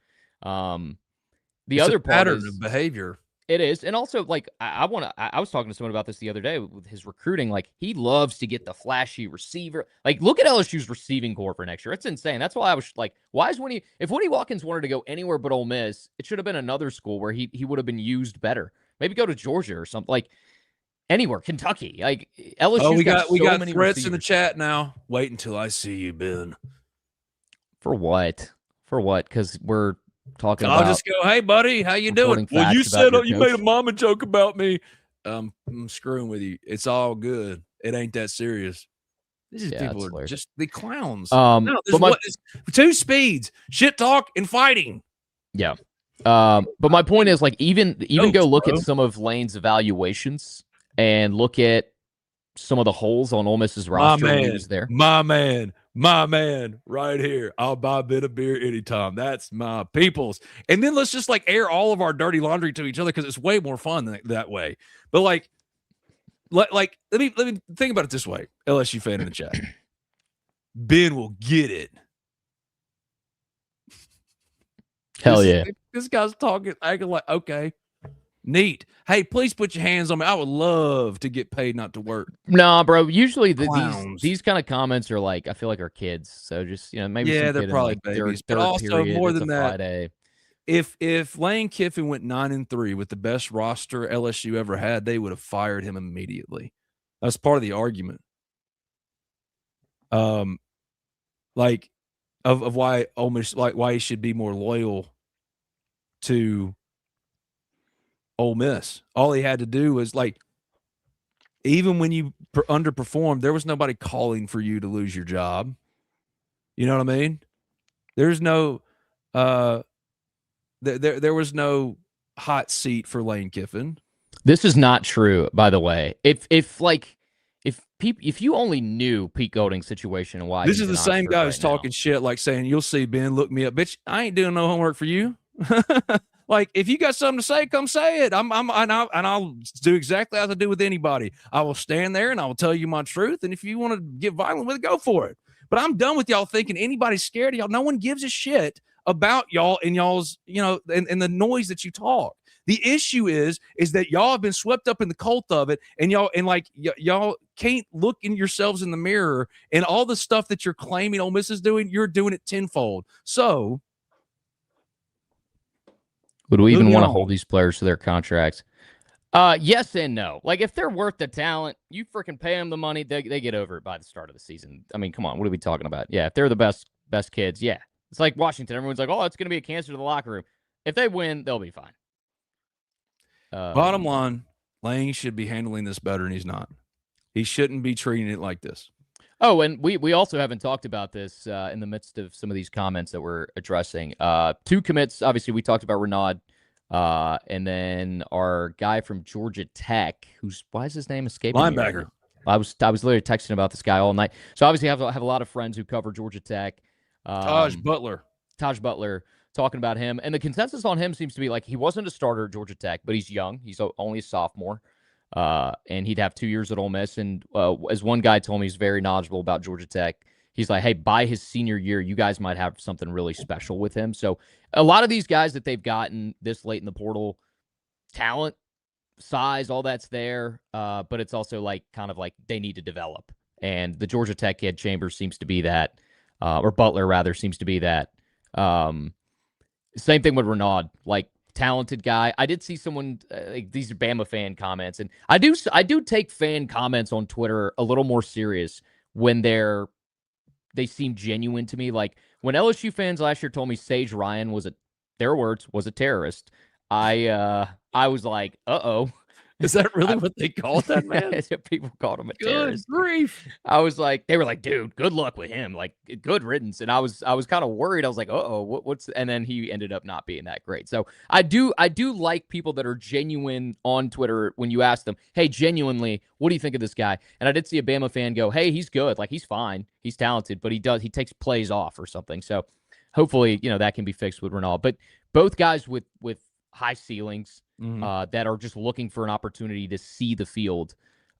The other pattern of behavior. It is. And also, like, I was talking to someone about this the other day with his recruiting. Like, he loves to get the flashy receiver. Like, look at LSU's receiving core for next year. It's insane. That's why I was like, why is if Winnie Watkins wanted to go anywhere but Ole Miss, it should have been another school where he would have been used better. Maybe go to Georgia or something, like anywhere, Kentucky. Like, LSU. We got threats receivers in the chat now. Wait until I see you, Ben. For what? Because we're talking I'll just go, hey, buddy, how you doing? Well, you said you made a mama joke about me. I'm screwing with you. It's all good. It ain't that serious. These people are just the clowns. There's two speeds: shit talk and fighting. Yeah. But my point is, like, even go look at some of Lane's evaluations and look at some of the holes on Ole Miss's roster when he was there. My man, right here. I'll buy a bit of beer anytime. That's my peoples. And then let's just like air all of our dirty laundry to each other, because it's way more fun that way. But like let me think about it this way. LSU fan in the chat. Ben will get it. Hell yeah. This guy's acting like, okay. Neat. Hey, please put your hands on me. I would love to get paid not to work. Nah, bro. Usually these kind of comments are like, I feel like our kids. So just, maybe they're probably babies. But also more than that, Friday. If Lane Kiffin went 9-3 with the best roster LSU ever had, they would have fired him immediately. That's part of the argument. Like of why Ole Miss, like why he should be more loyal to Ole Miss. All he had to do was, like, even when you underperformed, there was nobody calling for you to lose your job. You know what I mean? There's no there was no hot seat for Lane Kiffin. This is not true, by the way. If you only knew Pete Golding's situation and why this is the same guy who's talking shit, like saying, "You'll see, Ben, look me up, bitch. I ain't doing no homework for you." Like, if you got something to say, come say it. I'll do exactly as I do with anybody. I will stand there and I will tell you my truth. And if you want to get violent with it, go for it. But I'm done with y'all thinking anybody's scared of y'all. No one gives a shit about y'all and y'all's, and the noise that you talk. The issue is that y'all have been swept up in the cult of it, and y'all can't look in yourselves in the mirror, and all the stuff that you're claiming Ole Miss is doing, you're doing it tenfold. So, would we even want to hold these players to their contracts? Yes and no. Like, if they're worth the talent, you freaking pay them the money, they get over it by the start of the season. I mean, come on, what are we talking about? Yeah, if they're the best kids, yeah. It's like Washington. Everyone's like, oh, it's going to be a cancer to the locker room. If they win, they'll be fine. Bottom line, Lang should be handling this better, and he's not. He shouldn't be treating it like this. Oh, and we also haven't talked about this in the midst of some of these comments that we're addressing. 2 commits. Obviously, we talked about Renaud, and then our guy from Georgia Tech, why is his name escaping me right Linebacker. now? I was literally texting about this guy all night. So obviously, I have a lot of friends who cover Georgia Tech. Taj Butler. Talking about him, and the consensus on him seems to be like he wasn't a starter at Georgia Tech, but he's young. He's only a sophomore. And he'd have 2 years at Ole Miss. And as one guy told me, he's very knowledgeable about Georgia Tech. He's like, hey, by his senior year, you guys might have something really special with him. So a lot of these guys that they've gotten this late in the portal, talent, size, all that's there. But it's also like kind of like they need to develop. And the Georgia Tech kid Chambers seems to be that, or Butler rather seems to be that. Same thing with Renaud, like talented guy. I did see someone like these are Bama fan comments, and I do take fan comments on Twitter a little more serious when they seem genuine to me. Like when LSU fans last year told me Sage Ryan was a terrorist, I was like, uh-oh. Is that really what they called that man? People called him a terrorist. Good grief. They were like, dude, good luck with him. Like, good riddance. And I was kind of worried. I was like, what's, and then he ended up not being that great. So I do like people that are genuine on Twitter when you ask them, hey, genuinely, what do you think of this guy? And I did see a Bama fan go, hey, he's good. Like, he's fine. He's talented, but he takes plays off or something. So hopefully, that can be fixed with Renaud. But both guys with high ceilings, that are just looking for an opportunity to see the field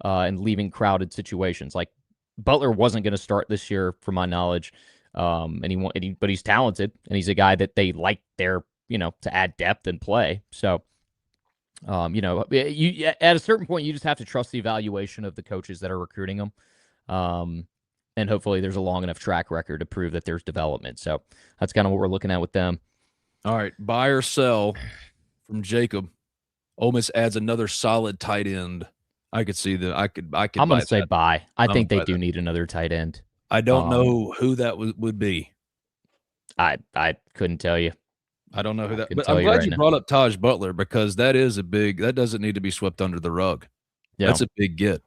and leaving crowded situations. Like Butler wasn't going to start this year, from my knowledge, but he's talented and he's a guy that they like there, to add depth and play. So, you at a certain point you just have to trust the evaluation of the coaches that are recruiting them, and hopefully there's a long enough track record to prove that there's development. So that's kind of what we're looking at with them. All right, buy or sell from Jacob. Ole Miss adds another solid tight end. I could see that. I could. I'm going to say buy. I think they do need another tight end. I don't know who that would be. I couldn't tell you. I don't know who that. But I'm glad you brought up Taj Butler, because that doesn't need to be swept under the rug. Yeah. That's a big get.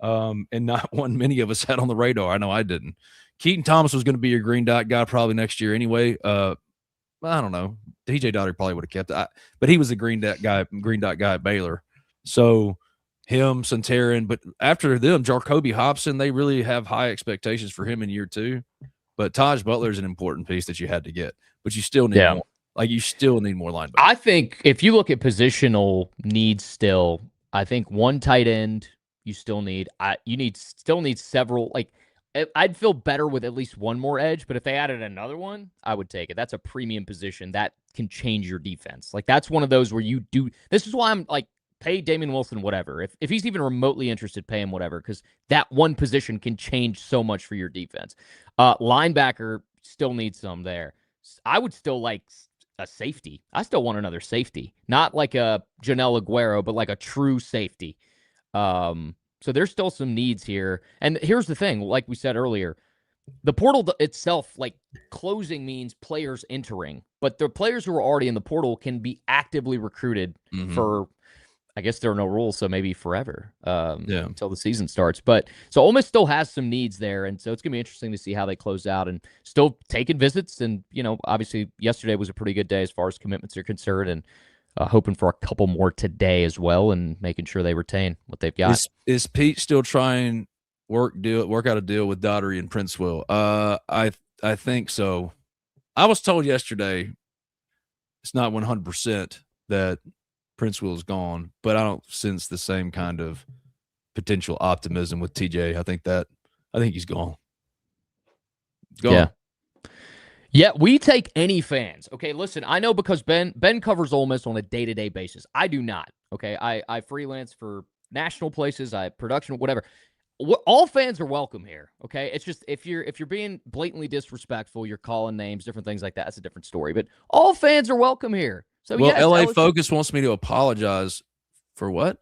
And not one many of us had on the radar. I know I didn't. Keaton Thomas was going to be your green dot guy probably next year anyway. I don't know. DJ Daugherty probably would have kept it, but he was the green dot guy at Baylor. So him, Santarin, but after them, Jacoby Hobson, they really have high expectations for him in year 2. But Taj Butler is an important piece that you had to get, but you still need more. Like, you still need more linebackers. I think if you look at positional needs still, I think one tight end you still need. You still need several. Like, I'd feel better with at least one more edge, but if they added another one, I would take it. That's a premium position that can change your defense. Like, that's one of those where you do. This is why I'm like, pay Damon Wilson whatever. If he's even remotely interested, pay him whatever, because that one position can change so much for your defense. Linebacker still needs some there. I would still like a safety. I still want another safety, not like a Janelle Aguero, but like a true safety. So there's still some needs here. And here's the thing, like we said earlier, the portal itself, like, closing means players entering, but the players who are already in the portal can be actively recruited for, I guess there are no rules, so maybe forever until the season starts. But so Ole Miss still has some needs there, and so it's going to be interesting to see how they close out and still taking visits. And, obviously yesterday was a pretty good day as far as commitments are concerned, and hoping for a couple more today as well and making sure they retain what they've got. Is Pete still trying work out a deal with Daugherty and Princeville? I think so. I was told yesterday it's not 100% that Princeville is gone, but I don't sense the same kind of potential optimism with TJ. I think he's gone. Yeah. Yeah, we take any fans. Okay, listen, I know because Ben covers Ole Miss on a day-to-day basis. I do not. Okay, I freelance for national places, I production, whatever. All fans are welcome here. Okay, it's just if you're being blatantly disrespectful, you're calling names, different things like that. That's a different story. But all fans are welcome here. So yes, LA Focus wants me to apologize for what?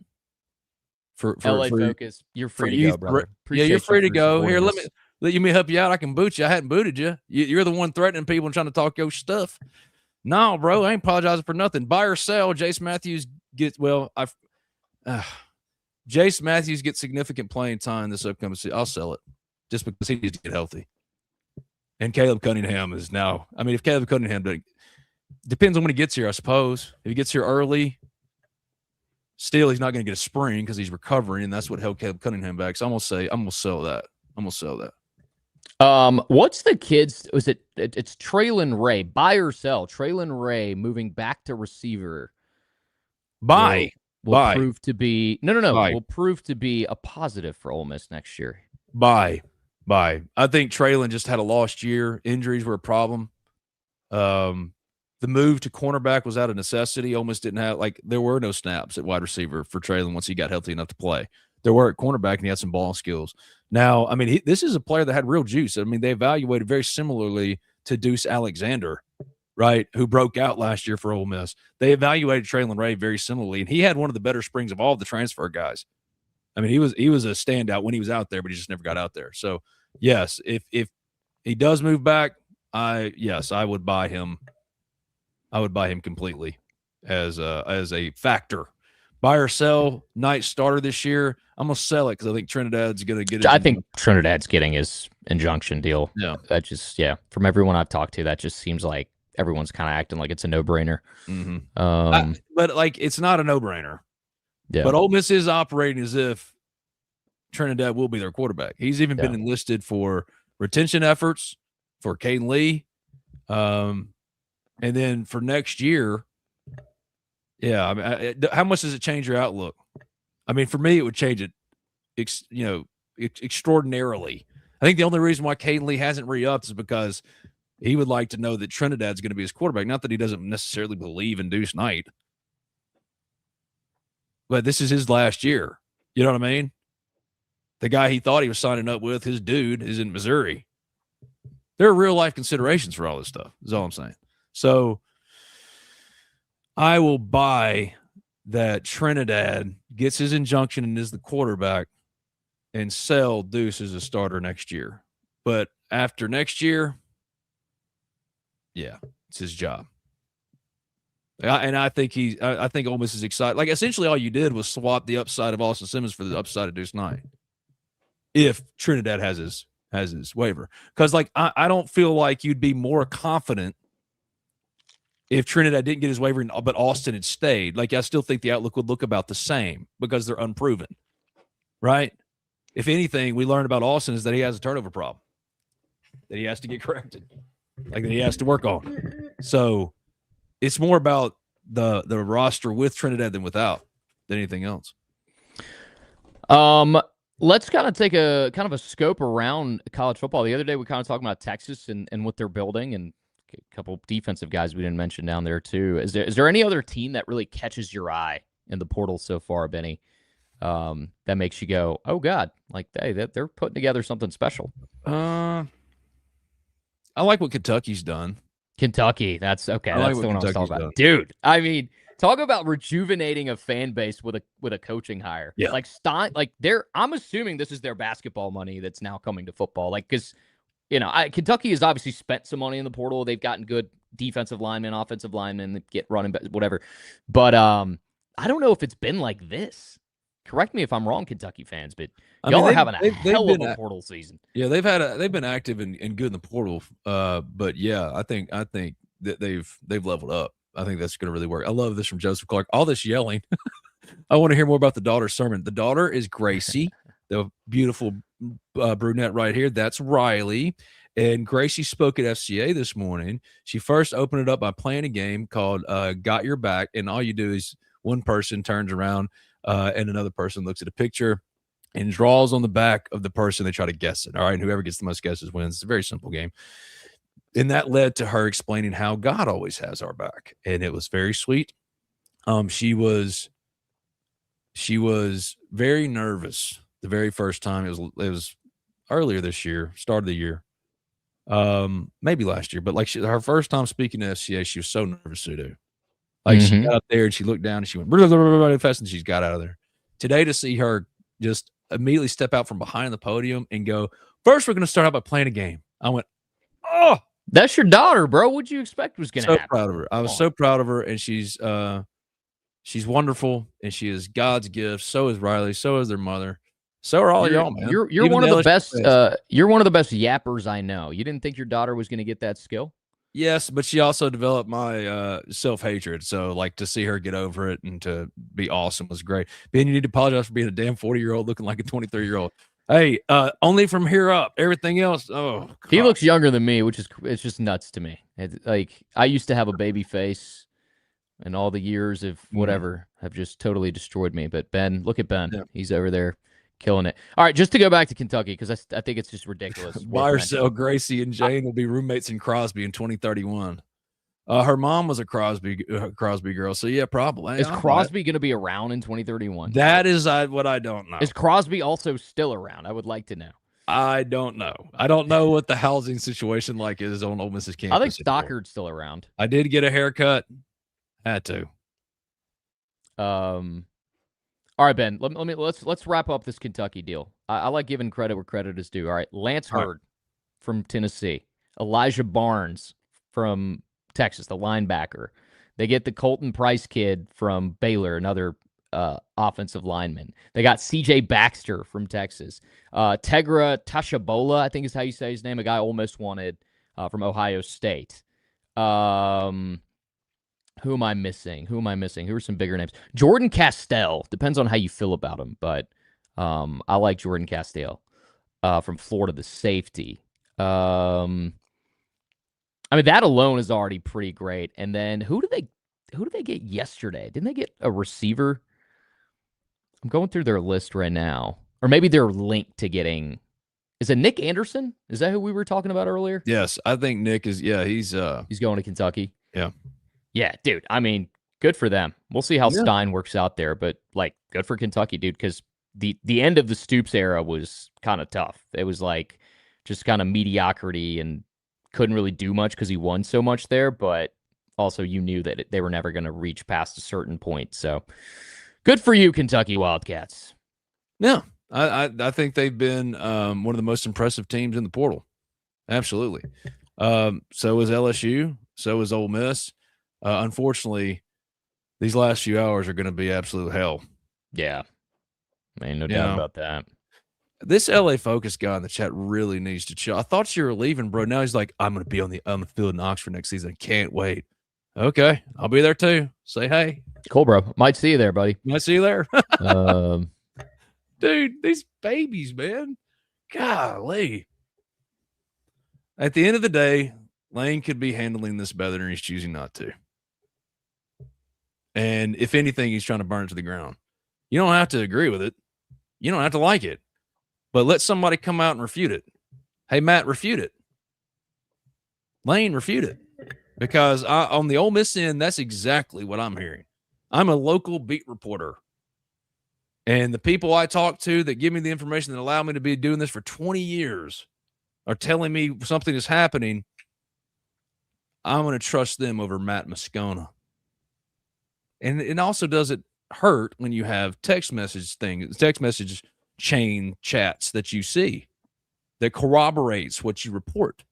For LA Focus, you're free to go, brother. Yeah, you're free to go. Here, let me help you out. I can boot you. I hadn't booted you. You're the one threatening people and trying to talk your stuff. No, bro, I ain't apologizing for nothing. Buy or sell. Jace Matthews gets Jace Matthews gets significant playing time this upcoming season. I'll sell it just because he needs to get healthy. And Caleb Cunningham is now. I mean, if Caleb Cunningham depends on when he gets here, I suppose. If he gets here early, still he's not going to get a spring because he's recovering, and that's what held Caleb Cunningham back. So I'm gonna sell that. What's the kids? Was it's Traylon Ray? Buy or sell? Traylon Ray moving back to receiver. Buy. Will prove to be Buy. Will prove to be a positive for Ole Miss next year. Buy. I think Traylon just had a lost year. Injuries were a problem. The move to cornerback was out of necessity. Ole Miss didn't have there were no snaps at wide receiver for Traylon once he got healthy enough to play. There were at cornerback, and he had some ball skills. Now, I mean, this is a player that had real juice. I mean, they evaluated very similarly to Deuce Alexander, right, who broke out last year for Ole Miss. They evaluated Traylon Ray very similarly, and he had one of the better springs of all of the transfer guys. I mean, he was a standout when he was out there, but he just never got out there. So, yes, if he does move back, I would buy him. I would buy him completely as a factor. Buy or sell, night starter this year. I'm gonna sell it because I think Trinidad's gonna get it. I think Trinidad's getting his injunction deal. Yeah, that just from everyone I've talked to, that just seems like everyone's kind of acting like it's a no-brainer. Mm-hmm. But it's not a no-brainer. Yeah. But Ole Miss is operating as if Trinidad will be their quarterback. He's even been enlisted for retention efforts for Kaden Lee, and then for next year. Yeah, I mean, how much does it change your outlook? I mean, for me, it would change it, extraordinarily. I think the only reason why Kaden Lee hasn't re-upped is because he would like to know that Trinidad's going to be his quarterback. Not that he doesn't necessarily believe in Deuce Knight, but this is his last year. You know what I mean? The guy he thought he was signing up with, his dude, is in Missouri. There are real life considerations for all this stuff, is all I'm saying. So I will buy that Trinidad gets his injunction and is the quarterback, and sell Deuce as a starter next year. But after next year, it's his job. And I think I think Ole Miss is excited. Like, essentially all you did was swap the upside of Austin Simmons for the upside of Deuce Knight. If Trinidad has his waiver. Because I don't feel like you'd be more confident if Trinidad didn't get his waiver, but Austin had stayed. I still think the outlook would look about the same because they're unproven, right? If anything, we learned about Austin is that he has a turnover problem that he has to get corrected, that he has to work on. So it's more about the roster with Trinidad than without than anything else. Let's kind of take a scope around college football. The other day, we kind of talked about Texas and what they're building, and a couple defensive guys we didn't mention down there too. Is there any other team that really catches your eye in the portal so far, Benny, that makes you go, oh God, hey, they're putting together something special? I like what Kentucky's done. Kentucky, that's okay. That's the one I was talking about, dude. I mean, talk about rejuvenating a fan base with a coaching hire. Yeah, I'm assuming this is their basketball money that's now coming to football, because. Kentucky has obviously spent some money in the portal. They've gotten good defensive linemen, offensive linemen, get running back, whatever. But I don't know if it's been like this. Correct me if I'm wrong, Kentucky fans, but y'all are having a hell of a portal season. Yeah, they've been active and good in the portal. But yeah, I think that they've leveled up. I think that's going to really work. I love this from Joseph Clark. All this yelling. I want to hear more about the daughter's sermon. The daughter is Gracie, the beautiful brunette right here. That's Riley. And Gracie spoke at FCA this morning. She first opened it up by playing a game called Got Your Back. And all you do is one person turns around and another person looks at a picture and draws on the back of the person. They try to guess it. All right. And whoever gets the most guesses wins. It's a very simple game. And that led to her explaining how God always has our back. And it was very sweet. She was very nervous the very first time. It was earlier this year, start of the year, maybe last year, but her first time speaking to FCA, she was so nervous to do. She got up there and she looked down and she went really fast and she's got out of there. Today, to see her just immediately step out from behind the podium and go, first we're going to start out by playing a game. I went, oh That's your daughter, bro. What'd you expect was going to happen? Proud of her. I was so proud of her, and she's wonderful, and she is God's gift. So is Riley. So is their mother. So are all y'all, man. You're one of the best. You're one of the best yappers I know. You didn't think your daughter was going to get that skill? Yes, but she also developed my self-hatred. So, like, to see her get over it and to be awesome was great. Ben, you need to apologize for being a damn 40-year-old looking like a 23-year-old. Hey, only from here up. Everything else, oh, God. He looks younger than me, which is it's just nuts to me. Like, I used to have a baby face, and all the years of whatever have just totally destroyed me. But Ben, look at Ben. Yeah. He's over there killing it. All right, just to go back to Kentucky, because I think it's just ridiculous. Buy or sell, Gracie and Jane will be roommates in Crosby in 2031. Her mom was a Crosby girl, so yeah, probably. Is Crosby going to be around in 2031? That is what I don't know. Is Crosby also still around? I would like to know. I don't know. I don't know what the housing situation like is on Ole Miss's campus. I think Stockard's still around. I did get a haircut. Had to. All right, Ben. Let's wrap up this Kentucky deal. I like giving credit where credit is due. All right, Lance Hurd from Tennessee, Elijah Barnes from Texas, the linebacker. They get the Colton Price kid from Baylor, another offensive lineman. They got C.J. Baxter from Texas. Tegra Tashabola, I think is how you say his name, a guy Ole Miss wanted from Ohio State. Who am I missing? Who are some bigger names? Jordan Castell. Depends on how you feel about him, but I like Jordan Castell from Florida, the safety. I mean, that alone is already pretty great. And then who did they get yesterday? Didn't they get a receiver? I'm going through their list right now. Or maybe they're linked to getting. Is it Nick Anderson? Is that who we were talking about earlier? Yes, I think Nick is. Yeah, he's going to Kentucky. Yeah. Yeah, dude. I mean, good for them. We'll see how Stein works out there, but like, good for Kentucky, dude, because the end of the Stoops era was kind of tough. It was like just kind of mediocrity and couldn't really do much because he won so much there, but also you knew that they were never going to reach past a certain point. So good for you, Kentucky Wildcats. Yeah, I think they've been one of the most impressive teams in the portal. Absolutely. So is LSU. So is Ole Miss. Unfortunately, these last few hours are going to be absolute hell. Yeah. Man, no doubt about that. This LA Focus guy in the chat really needs to chill. I thought you were leaving, bro. Now he's like, I'm going to be on the field in Oxford next season. Can't wait. Okay, I'll be there too. Say hey. Cool, bro. Might see you there, buddy. Might see you there. Dude, these babies, man. Golly. At the end of the day, Lane could be handling this better and he's choosing not to. And if anything, he's trying to burn it to the ground. You don't have to agree with it. You don't have to like it. But let somebody come out and refute it. Hey, Matt, refute it. Lane, refute it. Because on the Ole Miss end, that's exactly what I'm hearing. I'm a local beat reporter. And the people I talk to that give me the information that allow me to be doing this for 20 years are telling me something is happening. I'm going to trust them over Matt Moscona. And it also doesn't hurt when you have text message chain chats that you see that corroborates what you report.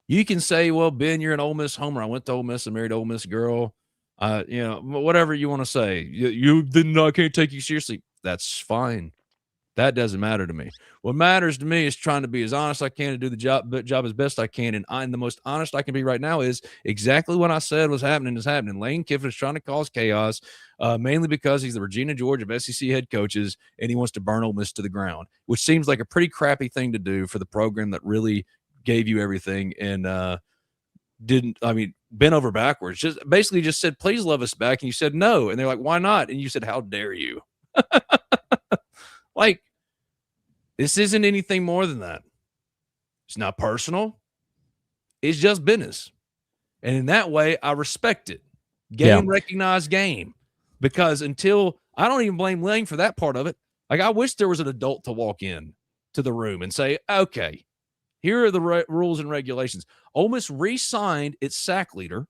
You can say, well, Ben, you're an Ole Miss homer. I went to Ole Miss and married an Ole Miss girl. Whatever you want to say. You didn't know I can't take you seriously. That's fine. That doesn't matter to me. What matters to me is trying to be as honest as I can to do the job as best I can. And the most honest I can be right now is exactly what I said was happening is happening. Lane Kiffin is trying to cause chaos, mainly because he's the Regina George of SEC head coaches, and he wants to burn Ole Miss to the ground, which seems like a pretty crappy thing to do for the program that really gave you everything and bent over backwards. Just said, please love us back. And you said no. And they're like, why not? And you said, how dare you? Like, this isn't anything more than that. It's not personal. It's just business. And in that way, I respect it. Recognized game. Because until I don't even blame Lane for that part of it. Like, I wish there was an adult to walk in to the room and say, okay, here are the rules and regulations. Ole Miss re-signed its sack leader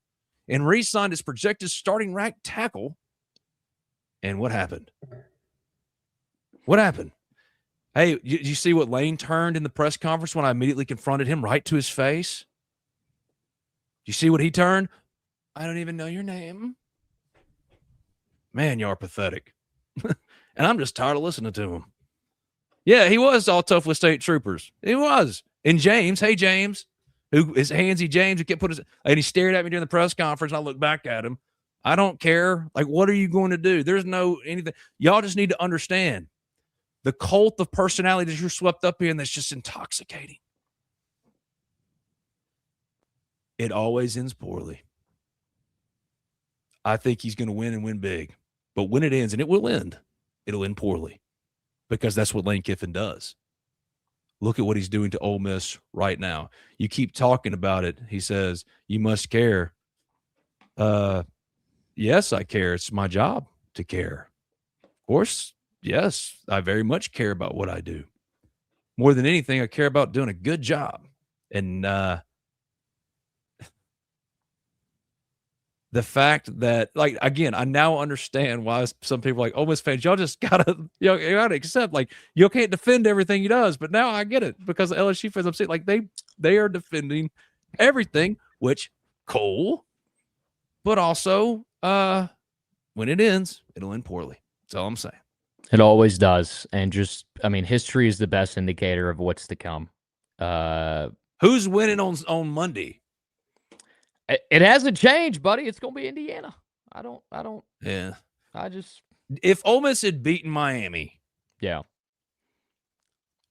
and re-signed its projected starting right tackle. And what happened? What happened? Hey, you see what Lane turned in the press conference when I immediately confronted him right to his face? You see what he turned? I don't even know your name. Man, you are pathetic. And I'm just tired of listening to him. Yeah, he was all tough with state troopers. He was. And James, hey, James, who is handsy James, who kept put his, and he stared at me during the press conference. And I looked back at him. I don't care. Like, what are you going to do? There's no anything. Y'all just need to understand the cult of personality that you're swept up in that's just intoxicating. It always ends poorly. I think he's going to win and win big. But when it ends, and it will end, it'll end poorly because that's what Lane Kiffin does. Look at what he's doing to Ole Miss right now. You keep talking about it. He says, you must care. Yes, I care. It's my job to care. Of course, yes, I very much care about what I do. More than anything, I care about doing a good job. And the fact that, like, again, I now understand why some people are like, Ole Miss fans, y'all just gotta, you gotta accept, like, you can't defend everything he does. But now I get it because the LSU fans upset, like they are defending everything, which cool, but also when it ends, it'll end poorly. That's all I'm saying. It always does, and just, I mean, history is the best indicator of what's to come. Who's winning on Monday? It hasn't changed, buddy. It's going to be Indiana. I don't. Yeah. If Ole Miss had beaten Miami. Yeah.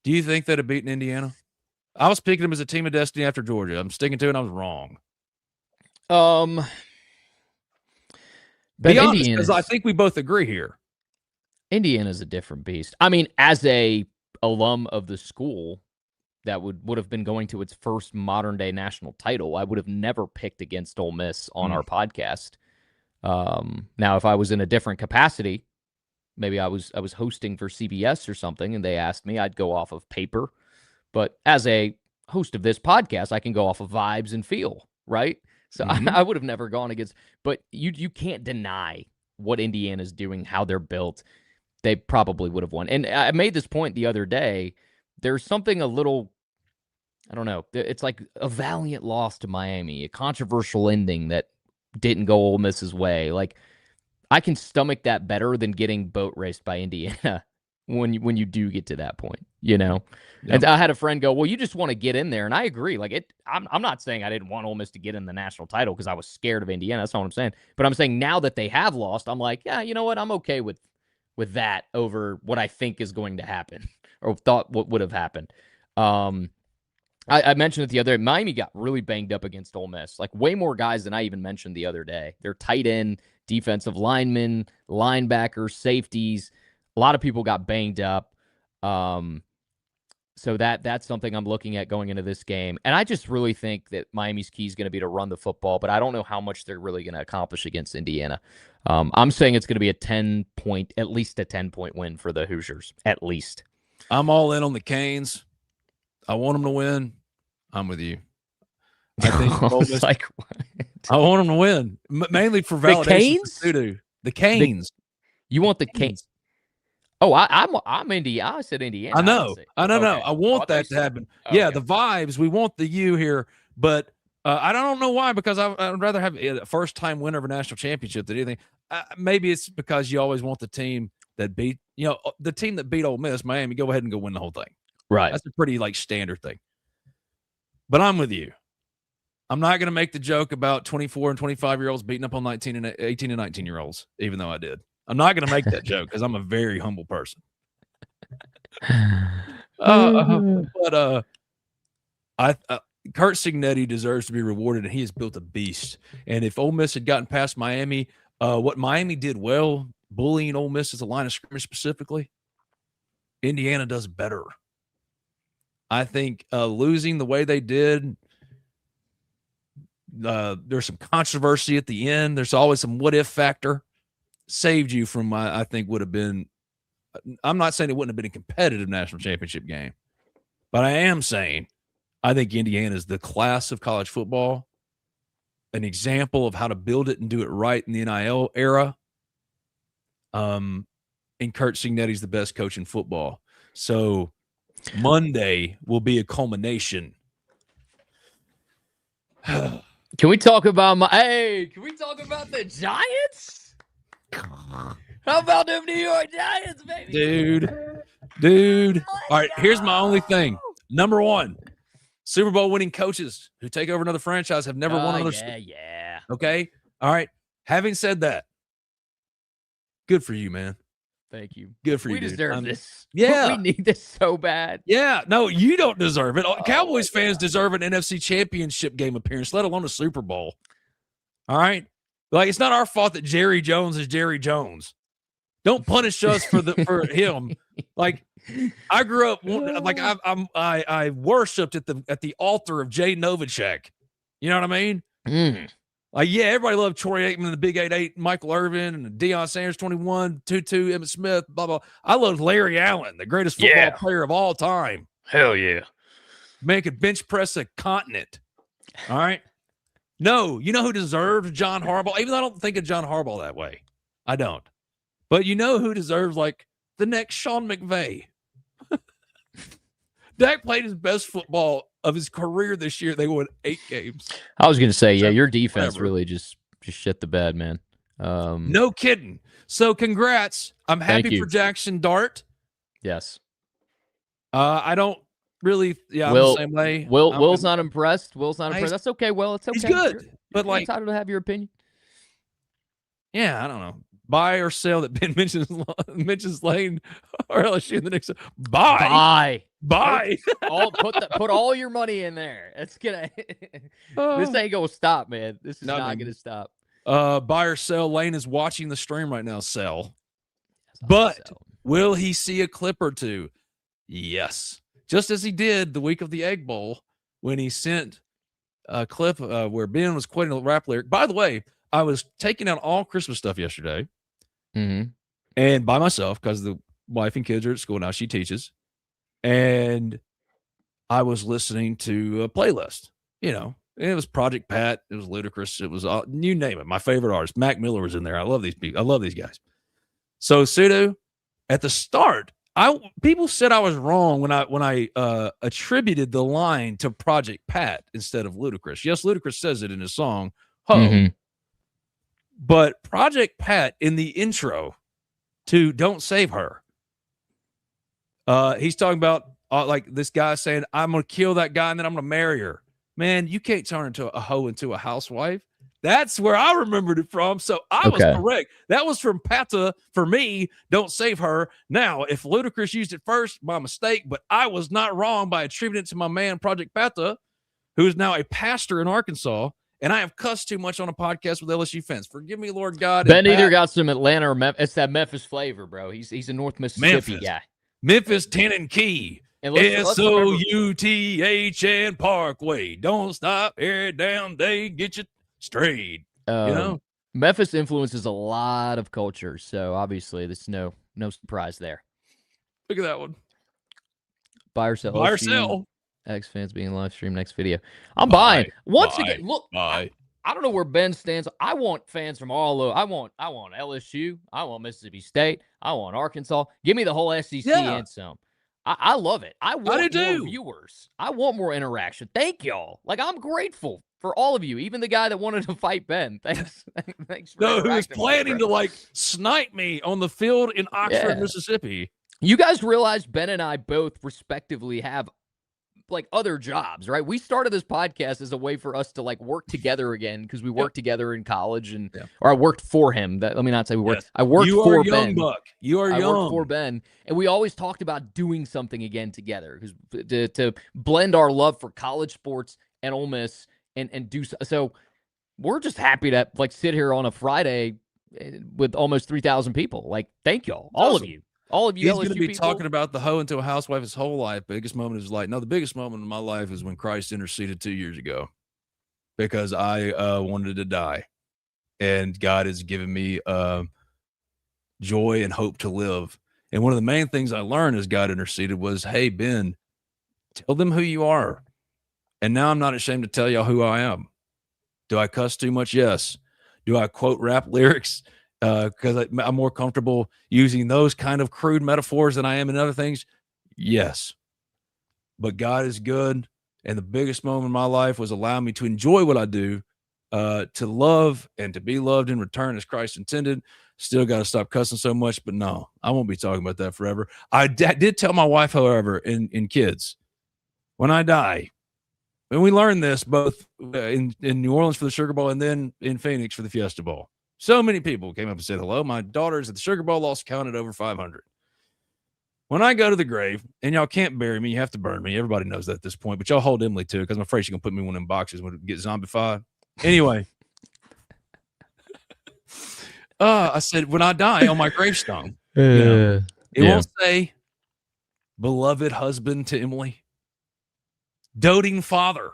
Do you think they'd have beaten Indiana? I was picking them as a team of destiny after Georgia. I'm sticking to it, and I was wrong. Be honest, because I think we both agree here. Indiana's a different beast. I mean, as a alum of the school that would have been going to its first modern day national title, I would have never picked against Ole Miss on our podcast. Now, if I was in a different capacity, maybe I was hosting for CBS or something, and they asked me, I'd go off of paper. But as a host of this podcast, I can go off of vibes and feel, right? So I would have never gone against. But you can't deny what Indiana's doing, how they're built. They probably would have won. And I made this point the other day. There's something a little, I don't know, it's like a valiant loss to Miami, a controversial ending that didn't go Ole Miss's way. Like, I can stomach that better than getting boat raced by Indiana when you do get to that point, you know? Yep. And I had a friend go, well, you just want to get in there. And I agree. Like, I'm not saying I didn't want Ole Miss to get in the national title because I was scared of Indiana. That's not what I'm saying. But I'm saying now that they have lost, I'm like, yeah, you know what? I'm okay with that over what I think is going to happen or thought what would have happened. I mentioned it the other day. Miami got really banged up against Ole Miss, like way more guys than I even mentioned the other day. They're tight end, defensive linemen, linebackers, safeties. A lot of people got banged up. So that's something I'm looking at going into this game. And I just really think that Miami's key is going to be to run the football, but I don't know how much they're really going to accomplish against Indiana. I'm saying it's going to be at least a 10-point win for the Hoosiers, at least. I'm all in on the Canes. I want them to win. I'm with you. I think like, I want them to win, mainly for validation. The Canes. You want the Canes? Oh, I'm Indiana. I said Indiana. I know. I want that to happen. Okay. Yeah, the vibes. We want the U here, but I don't know why. Because I'd rather have a first-time winner of a national championship than anything. Maybe it's because you always want the team that beat, the team that beat Ole Miss, Miami. Go ahead and go win the whole thing. Right. That's a pretty standard thing. But I'm with you. I'm not going to make the joke about 24 and 25-year-olds beating up on 18 and 19-year-olds, even though I did. I'm not going to make that joke because I'm a very humble person. But Kurt Cignetti deserves to be rewarded, and he has built a beast. And if Ole Miss had gotten past Miami, what Miami did well, bullying Ole Miss as a line of scrimmage specifically, Indiana does better. I think losing the way they did, there's some controversy at the end. There's always some what-if factor. Saved you from, I think, would have been – I'm not saying it wouldn't have been a competitive national championship game, but I am saying I think Indiana is the class of college football, an example of how to build it and do it right in the NIL era. And Kurt Cignetti's the best coach in football. So Monday will be a culmination. Can we talk about Can we talk about the Giants? How about them New York Giants, baby? Dude. All right, here's my only thing. Number one, Super Bowl winning coaches who take over another franchise have never won another. Yeah. Okay. All right. Having said that, good for you, man. Thank you. Good for you. We deserve this. Yeah. We need this so bad. Yeah. No, you don't deserve it. Cowboys fans deserve an NFC Championship game appearance, let alone a Super Bowl. All right. Like, it's not our fault that Jerry Jones is Jerry Jones. Don't punish us for him. Like, I grew up like I worshipped at the altar of Jay Novacek. You know what I mean? Like, yeah, everybody loved Troy Aikman and the Big 8-8, Michael Irvin and Deion Sanders 21, 2-2, Emmitt Smith, blah blah. I loved Larry Allen, the greatest football player of all time. Hell yeah, man could bench press a continent. All right. No, you know who deserves John Harbaugh? Even though I don't think of John Harbaugh that way. I don't. But you know who deserves, like, the next Sean McVay? Dak played his best football of his career this year. They won 8 games. I was going to say, your defense really just shit the bed, man. No kidding. So congrats. I'm happy for Jackson Dart. Yes. I don't really, I'm the same way. Will's not impressed. Will's not impressed. That's okay, Will. It's okay. He's good. But you're entitled to have your opinion. Yeah, I don't know. Buy or sell that Ben mentions Lane or LSU in the next. Buy. Put all your money in there. It's gonna. This ain't gonna stop, man. This is not gonna stop. Buy or sell. Lane is watching the stream right now. Sell. But will he see a clip or two? Yes. Just as he did the week of the Egg Bowl when he sent a clip where Ben was quoting a rap lyric. By the way, I was taking out all Christmas stuff yesterday. Mm-hmm. And by myself, because the wife and kids are at school now. She teaches. And I was listening to a playlist, and it was Project Pat. It was Ludacris. It was, you name it. My favorite artist, Mac Miller, was in there. I love these people. I love these guys. So Sudu, at the start, people said I was wrong when I attributed the line to Project Pat instead of Ludacris. Yes, Ludacris says it in his song, Ho. Mm-hmm. But Project Pat in the intro to Don't Save Her, he's talking about like this guy saying, I'm going to kill that guy and then I'm going to marry her. Man, you can't turn into a hoe into a housewife. That's where I remembered it from. So I was correct. That was from Pata for me. Don't Save Her. Now, if Ludacris used it first, my mistake, but I was not wrong by attributing it to my man, Project Pata, who is now a pastor in Arkansas. And I have cussed too much on a podcast with LSU fans. Forgive me, Lord God. Ben either got some Atlanta or Memphis. It's that Memphis flavor, bro. He's a North Mississippi guy. Memphis, Tennant Key. SOUTHN Parkway. Don't stop here down they get you straight. Memphis influences a lot of culture, so obviously there's no surprise there. Look at that one. Buy or sell. Buy or sell. X fans being live stream next video. I'm buying. Once again, look, I don't know where Ben stands. I want fans from all over. I want LSU. I want Mississippi State. I want Arkansas. Give me the whole SEC and some. I love it. I want more viewers. I want more interaction. Thank y'all. Like, I'm grateful for all of you, even the guy that wanted to fight Ben. Thanks. Thanks for who was planning to snipe me on the field in Oxford, Mississippi. You guys realize Ben and I both respectively have other jobs, right? We started this podcast as a way for us to work together again because we worked together in college or I worked for him. Let me not say we worked. I worked for Ben. Young Buck. You are young. I worked for Ben, and we always talked about doing something again together because to blend our love for college sports and Ole Miss and do so. We're just happy to sit here on a Friday with almost 3,000 people. Thank y'all, all of you. All of you, he's going to be talking about the hoe into a housewife his whole life. Biggest moment of his life. No, the biggest moment of my life is when Christ interceded 2 years ago because I wanted to die. And God has given me joy and hope to live. And one of the main things I learned as God interceded was, hey, Ben, tell them who you are. And now I'm not ashamed to tell y'all who I am. Do I cuss too much? Yes. Do I quote rap lyrics? Because I'm more comfortable using those kind of crude metaphors than I am in other things? Yes. But God is good, and the biggest moment in my life was allowing me to enjoy what I do to love and to be loved in return as Christ intended. Still got to stop cussing so much, but no, I won't be talking about that forever. I did tell my wife, however, in kids, when I die, and we learned this both in New Orleans for the Sugar Bowl and then in Phoenix for the Fiesta Bowl. So many people came up and said hello. My daughters at the Sugar Bowl lost count at over 500. When I go to the grave, and y'all can't bury me, you have to burn me. Everybody knows that at this point, but y'all hold Emily too, because I'm afraid she's going to put me in one of them boxes when it gets zombified. Anyway, I said, when I die on my gravestone, it won't say beloved husband to Emily, doting father,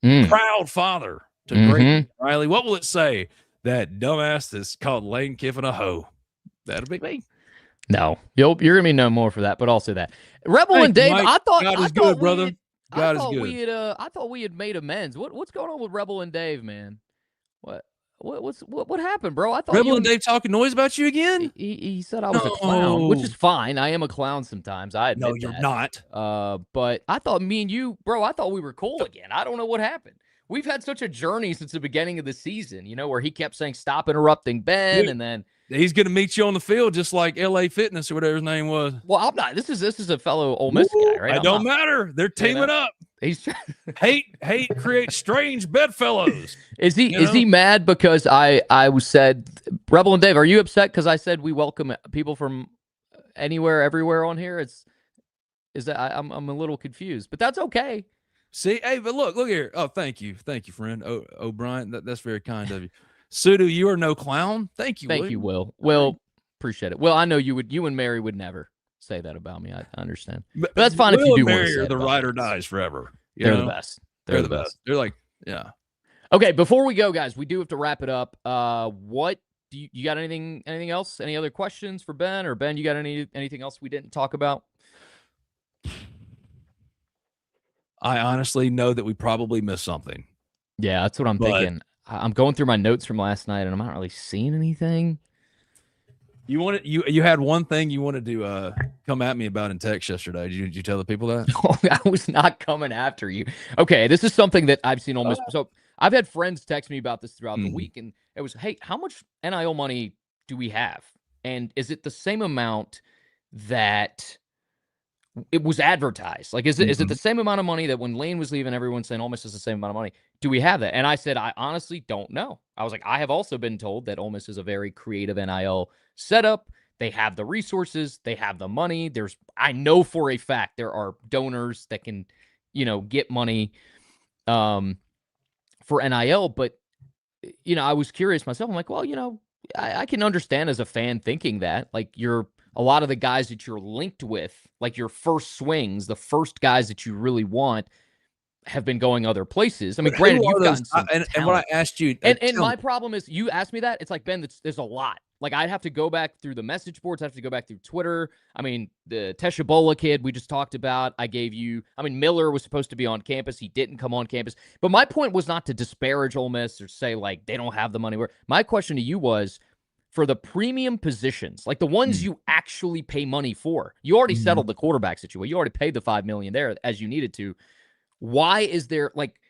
proud father to great Riley. What will it say? That dumbass that's called Lane Kiffin a hoe. That'll be me. No, you're gonna be known more for that, but also that Rebel and Dave. Mike, I thought God is good, brother. God is good. I thought we had made amends. What's going on with Rebel and Dave, man? What happened, bro? I thought Rebel and Dave talking noise about you again. He said I was a clown, which is fine. I am a clown sometimes. I admit you're not. But I thought me and you, bro. I thought we were cool again. I don't know what happened. We've had such a journey since the beginning of the season, where he kept saying, stop interrupting Ben. And then he's going to meet you on the field just like LA Fitness or whatever his name was. Well, I'm not. This is a fellow Ole Miss guy, right? It don't matter. They're teaming up. He's hate creates strange bedfellows. Is he mad because I said, Rebel and Dave, are you upset because I said we welcome people from anywhere, everywhere on here? I'm a little confused, but that's okay. See, hey, but look here. Oh, thank you, friend. O'Brien, that's very kind of you. Sudu, you are no clown. Thank you. Thank you, Will. Will, appreciate it. Will, I know you and Mary would never say that about me. I understand, but that's fine. Will if you do and want to Mary say are the ride or dies forever. They're the best. They're the best. They're like, yeah. Okay, before we go, guys, we do have to wrap it up. What do you got? Anything else? Any other questions for Ben? Or Ben, you got anything else we didn't talk about? I honestly know that we probably missed something. Yeah, that's what I'm thinking. I'm going through my notes from last night, and I'm not really seeing anything. You had one thing you wanted to come at me about in text yesterday. Did you tell the people that? No, I was not coming after you. Okay, this is something that I've seen almost. So I've had friends text me about this throughout the week, and it was, hey, how much NIL money do we have? And is it the same amount that it was advertised? Like, is it the same amount of money that when Lane was leaving, everyone's saying Ole Miss is the same amount of money? Do we have that? And I said, I honestly don't know. I was like, I have also been told that Ole Miss is a very creative NIL setup. They have the resources. They have the money. I know for a fact there are donors that can, get money for NIL. But, I was curious myself. I'm like, well, I can understand as a fan thinking that, like, a lot of the guys that you're linked with, like your first swings, the first guys that you really want, have been going other places. I mean, granted, you've gotten some and what I asked you, and my problem is, you asked me that, it's like, Ben, there's a lot. Like, I'd have to go back through the message boards. I'd have to go back through Twitter. I mean, the Teshabola kid we just talked about, Miller was supposed to be on campus. He didn't come on campus. But my point was not to disparage Ole Miss or say, like, they don't have the money. My question to you was, for the premium positions, like the ones you actually pay money for, you already settled the quarterback situation. You already paid the $5 million there as you needed to. Why is there, like,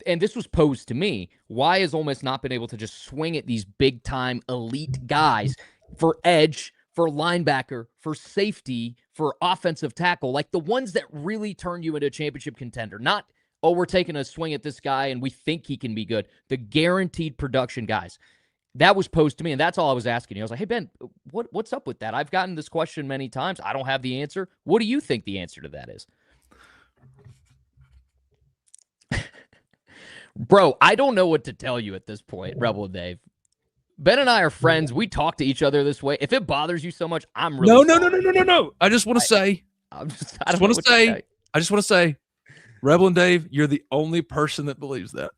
and this was posed to me, why has Ole Miss not been able to just swing at these big-time elite guys for edge, for linebacker, for safety, for offensive tackle, like the ones that really turn you into a championship contender? Not, we're taking a swing at this guy and we think he can be good. The guaranteed production guys. That was posed to me, and that's all I was asking you. I was like, hey, Ben, what's up with that? I've gotten this question many times. I don't have the answer. What do you think the answer to that is? Bro, I don't know what to tell you at this point, Rebel Dave. Ben and I are friends. We talk to each other this way. If it bothers you so much, I'm really No. I just want to say, I just want to say, Rebel and Dave, you're the only person that believes that.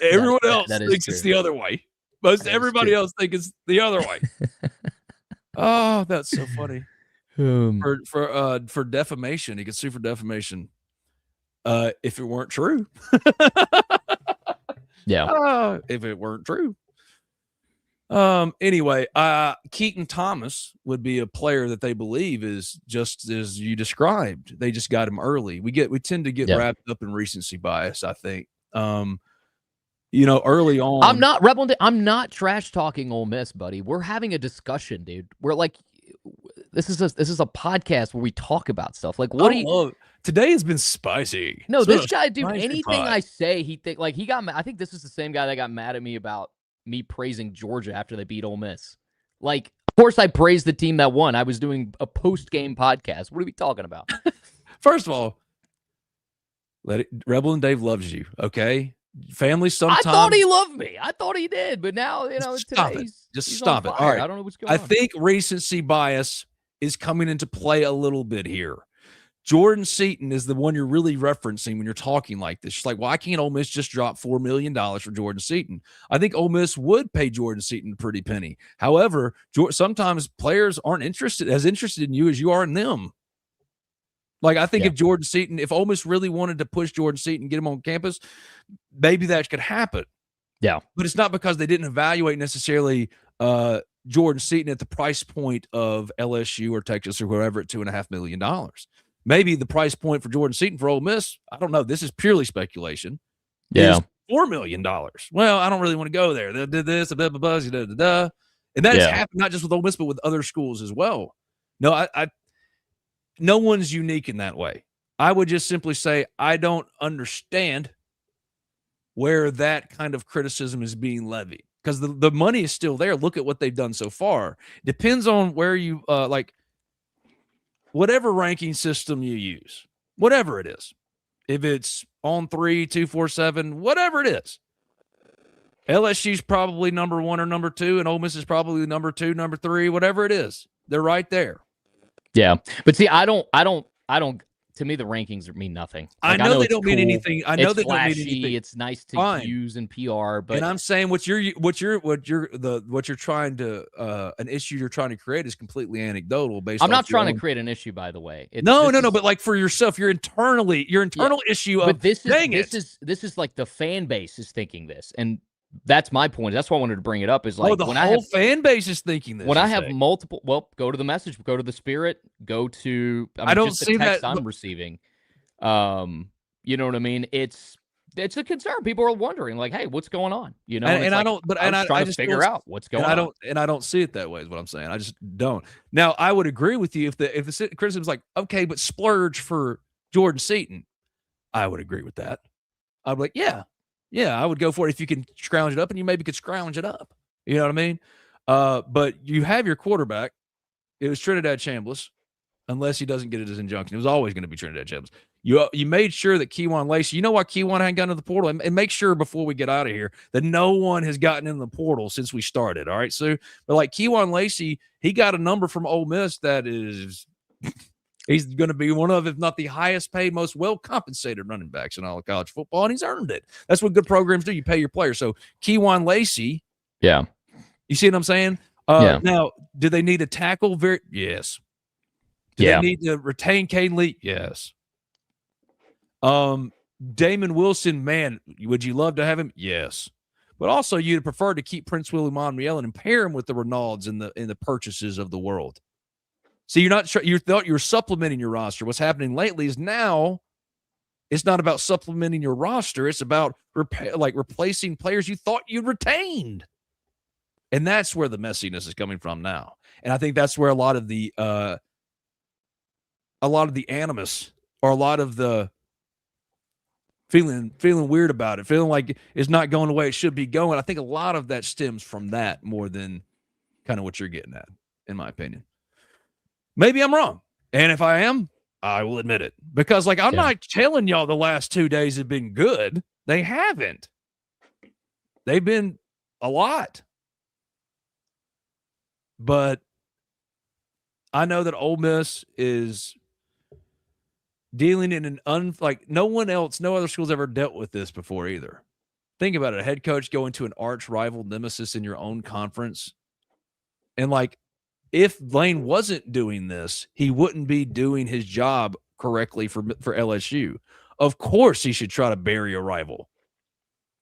Everyone else thinks it's the other way. Everybody else thinks it's the other way. Oh, that's so funny. For defamation, he could sue for defamation. If it weren't true. Yeah. If it weren't true. Anyway, Keaton Thomas would be a player that they believe is just as you described. They just got him early. We tend to get wrapped up in recency bias, I think. early on. I'm not Rebel. I'm not trash talking Ole Miss, buddy. We're having a discussion, dude. We're like, this is a podcast where we talk about stuff. Like, what do you? Today has been spicy. No, It's been this a guy, dude. spicy Anything pot. I say, he got. I think this is the same guy that got mad at me about me praising Georgia after they beat Ole Miss. Like, of course, I praised the team that won. I was doing a post game podcast. What are we talking about? First of all, Rebel and Dave loves you. Okay, family. Sometimes I thought he loved me. I thought he did, but now stop today it. Just he's stop on it. fire. All right. I don't know what's going on. I think recency bias is coming into play a little bit here. Jordan Seatin is the one you're really referencing when you're talking like this. She's like, why can't Ole Miss just drop $4 million for Jordan Seatin? I think Ole Miss would pay Jordan Seatin a pretty penny. However, sometimes players aren't as interested in you as you are in them. Like, I think if Ole Miss really wanted to push Jordan Seatin and get him on campus, maybe that could happen. Yeah. But it's not because they didn't evaluate necessarily Jordan Seatin at the price point of LSU or Texas or wherever at $2.5 million. Maybe the price point for Jordan Seatin for Ole Miss, I don't know. This is purely speculation. Yeah. Is $4 million. Well, I don't really want to go there. They did this, blah, blah, blah, blah, blah, blah. And that has happened not just with Ole Miss, but with other schools as well. No, no one's unique in that way. I would just simply say I don't understand where that kind of criticism is being levied because the money is still there. Look at what they've done so far. Depends on where you whatever ranking system you use, whatever it is, if it's on 3, 2, 4, 7, whatever it is. LSU's probably number 1 or number 2, and Ole Miss is probably number 2, number 3, whatever it is. They're right there. Yeah, but see, I don't. To me, the rankings mean nothing. Like, I know they don't mean anything. I know they don't mean anything. It's nice to use in PR, but I'm saying what you're trying to an issue you're trying to create is completely anecdotal. I'm not trying to create an issue, by the way. No. But like for yourself, your internal issue. But this is like the fan base is thinking this, and that's my point. That's why I wanted to bring it up. Is like the whole fan base is thinking this. When I have multiple, go to the message, go to the Spirit, go to. I don't just see the text that I'm receiving. You know what I mean? It's a concern. People are wondering, like, hey, what's going on? You know, and I don't. But I'm trying to figure out what's going on. I don't see it that way. Is what I'm saying. I just don't. Now, I would agree with you if the criticism is like, okay, but splurge for Jordan Seatin. I would agree with that. I'd be like, yeah, I would go for it if you can scrounge it up, and you maybe could scrounge it up. You know what I mean? But you have your quarterback. It was Trinidad Chambliss, unless he doesn't get his injunction. It was always going to be Trinidad Chambliss. You made sure that Keywan Lacey, you know why Keywan hadn't gotten to the portal? And make sure before we get out of here that no one has gotten in the portal since we started. All right. So, but like Keywan Lacey, he got a number from Ole Miss that is he's going to be one of, if not the highest paid, most well-compensated running backs in all of college football, and he's earned it. That's what good programs do. You pay your players. So Keywan Lacey. Yeah. You see what I'm saying? Now, do they need a tackle? Yes. Do they need to retain Kaden Lee? Yes. Damon Wilson, man, would you love to have him? Yes. But also, you'd prefer to keep Prince Will Umanmielen and pair him with the Renaulds in the purchases of the world. See, you thought you were supplementing your roster. What's happening lately is now it's not about supplementing your roster. It's about replacing players you thought you retained. And that's where the messiness is coming from now. And I think that's where a lot of the animus or a lot of the feeling weird about it, feeling like it's not going the way it should be going. I think a lot of that stems from that more than kind of what you're getting at, in my opinion. Maybe I'm wrong. And if I am, I will admit it. Because, I'm not telling y'all the last 2 days have been good. They haven't. They've been a lot. But I know that Ole Miss is dealing in no other school's ever dealt with this before either. Think about it. A head coach going to an arch rival nemesis in your own conference. And if Lane wasn't doing this, he wouldn't be doing his job correctly for LSU. Of course, he should try to bury a rival.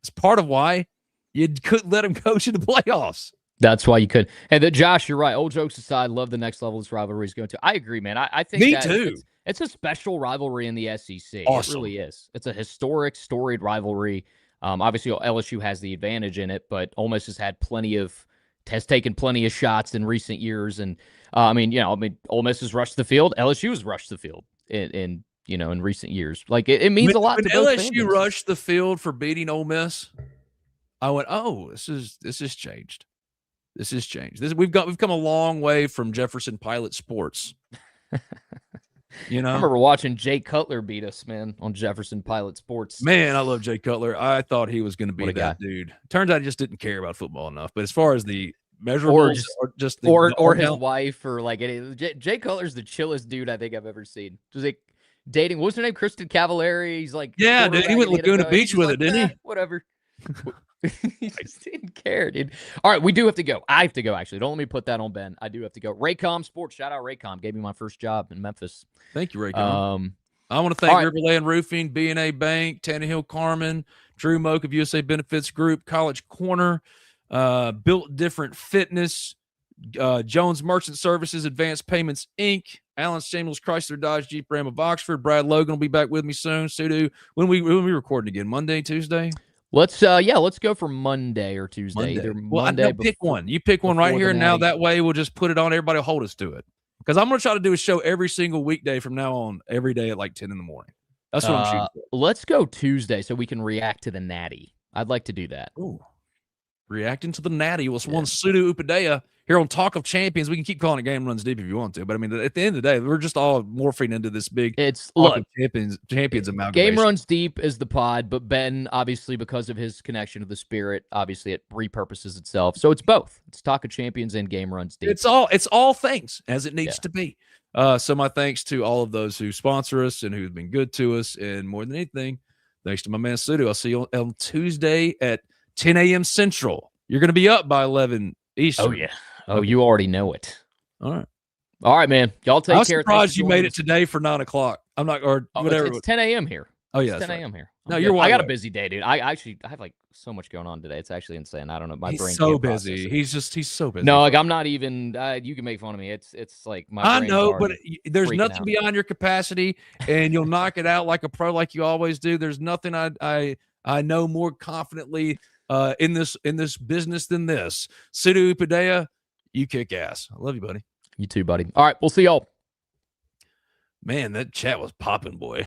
It's part of why you couldn't let him coach in the playoffs. That's why you could. And Josh, you're right. Old jokes aside, love the next level this rivalry is going to. I agree, man. I think Me too. It's a special rivalry in the SEC. Awesome. It really is. It's a historic, storied rivalry. Obviously, LSU has the advantage in it, but Ole Miss has taken plenty of shots in recent years. And Ole Miss has rushed the field. LSU has rushed the field in recent years. Like it means a lot to both LSU fans. rushed the field for beating Ole Miss, I went, oh, this has changed. This has changed. We've come a long way from Jefferson Pilot Sports. I remember watching Jay Cutler beat us, man, on Jefferson Pilot Sports. Man, I love Jay Cutler. I thought he was going to be that dude. Turns out he just didn't care about football enough. But as far as the measurables, or his wife, or like Jay Cutler's the chillest dude I think I've ever seen. Just like dating, what's her name? Kristen Cavallari. He's like, yeah, dude. He went Laguna Beach with it, didn't he? Whatever. He just didn't care, dude. All right, we do have to go. I have to go, actually. Don't let me put that on Ben. I do have to go. Raycom Sports. Shout out Raycom. Gave me my first job in Memphis. Thank you, Raycom. I want to thank Riverland Roofing, B&A Bank, Tannehill Carmen, Drew Moak of USA Benefits Group, College Corner, Built Different Fitness, Jones Merchant Services, Advanced Payments, Inc., Allen Samuels Chrysler Dodge Jeep Ram of Oxford. Brad Logan will be back with me soon. Sudu, when we recording again? Monday, Tuesday? Let's go for Monday or Tuesday. Either Monday. Pick one. You pick one right here and now. That way we'll just put it on. Everybody will hold us to it. Because I'm going to try to do a show every single weekday from now on, every day at like 10 in the morning. That's what I'm shooting for. Let's go Tuesday so we can react to the Natty. I'd like to do that. Ooh. Reacting to the Natty. Well, one Sudu Upadhyay here on Talk of Champions. We can keep calling it Game Runs Deep if you want to. But, I mean, at the end of the day, we're just all morphing into this big champions amalgamation. Game Runs Deep is the pod, but Ben, obviously, because of his connection to the Spirit, obviously it repurposes itself. So it's both. It's Talk of Champions and Game Runs Deep. It's all things as it needs to be. So my thanks to all of those who sponsor us and who've been good to us. And more than anything, thanks to my man Sudu. I'll see you on Tuesday at 10 a.m. Central. You're going to be up by 11 Eastern. Oh, yeah. Oh, you already know it. All right, man. Y'all take care. I'm surprised you made it today for 9 o'clock. I'm not, or whatever. It's 10 a.m. here. Oh, yeah. It's 10 a.m. here. No, you're I got a busy day, dude. I have like so much going on today. It's actually insane. I don't know. My brain. He's so busy. He's so busy. No, like I'm not even. You can make fun of me. It's like my. I know, but there's nothing beyond your capacity, and you'll knock it out like a pro, like you always do. There's nothing I know more confidently in this business than this. Sudu Upadhyay, you kick ass. I love you, buddy. You too, buddy. All right, we'll see y'all. Man, that chat was popping, boy.